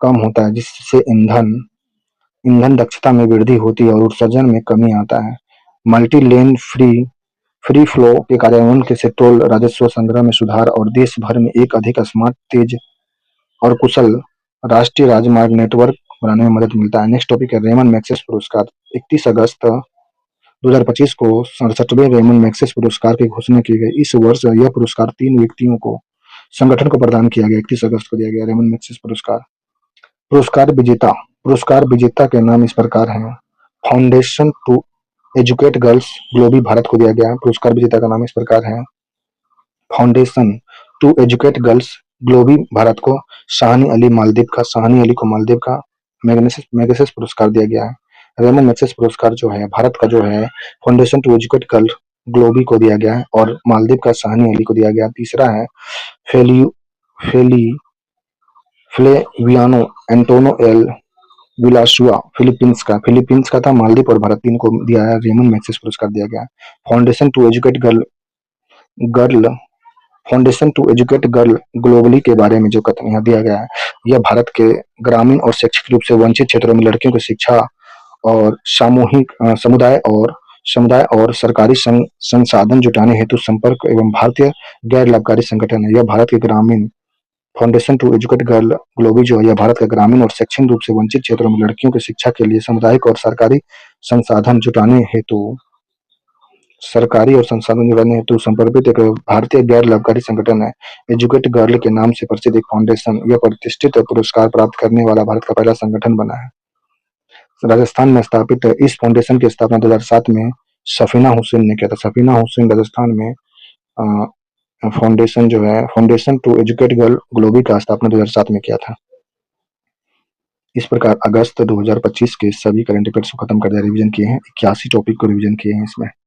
कम होता है, जिससे ईंधन ईंधन दक्षता में वृद्धि होती है और उत्सर्जन में कमी आता है। मल्टी लेन फ्री फ्लो के कार्यान्वयन से टोल राजस्व संग्रह में सुधार और देश भर में एक अधिक स्मार्ट, तेज और कुशल राष्ट्रीय राजमार्ग नेटवर्क बनाने में मदद मिलता है। नेक्स्ट टॉपिक है रेमन मैग्सेसे पुरस्कार। 31 अगस्त 2025 को 67वें रेमन मैग्सेसे पुरस्कार की घोषणा की गई। इस वर्ष यह पुरस्कार 3 व्यक्तियों को संगठन को प्रदान किया गया। 31 अगस्त को दिया गया रेमन मैग्सेसे पुरस्कार। पुरस्कार विजेता के नाम इस प्रकार हैं। Foundation to educate girls globally Bharat को दिया गया। पुरस्कार विजेता का नाम इस प्रकार है। Foundation to educate girls globally Bharat को शाहनी अली को मालदीव का मैग्सेसे पुरस्कार दिया गया है। रेमन मैग्सेसे पुरस्कार जो है भारत का जो है फाउंडेशन टू एजुकेट गर्ल ग्लोबी को दिया गया है और मालदीव का शाहनी अली को दिया गया। तीसरा है फेली फ्लेवियानो एंटोनो एल विलासुआ फिलीपींस का था। मालदीव और भारत तीन को दिया है। रेमन मैग्सेसे पुरस्कार दिया गया। Foundation to educate girl foundation to educate girl globally के बारे में जो कथन यहाँ दिया गया है, यह भारत के ग्रामीण और शैक्षिक रूप से वंचित क्षेत्रों में लड़कियों की शिक्षा और समुदाय और सरकारी संसाधन जुटाने हेतु संपर्क एवं भारतीय गैर लाभकारी संगठन है। यह भारत के ग्रामीण फाउंडेशन टू एजुकेट गर्ल ग्लोबी जो है यह भारत के ग्रामीण और शैक्षिक रूप से वंचित क्षेत्रों में लड़कियों की शिक्षा के लिए सामुदायिक और सरकारी संसाधन जुटाने हेतु समर्पित एक भारतीय गैर लाभकारी संगठन है। एजुकेट गर्ल के नाम से प्रसिद्ध एक फाउंडेशन यह प्रतिष्ठित पुरस्कार प्राप्त करने वाला भारत का पहला संगठन बना है। राजस्थान में स्थापित इस फाउंडेशन की स्थापना 2007 में सफीना हुसैन ने किया था। सफीना हुसैन राजस्थान में फाउंडेशन जो है फाउंडेशन टू एजुकेट गर्ल ग्लोबी का स्थापना 2007 में किया था। इस प्रकार अगस्त 2025 के सभी करंट अफेयर्स को खत्म कर दिया, रिवीजन किए हैं। 81 टॉपिक को रिवीजन किए हैं इसमें।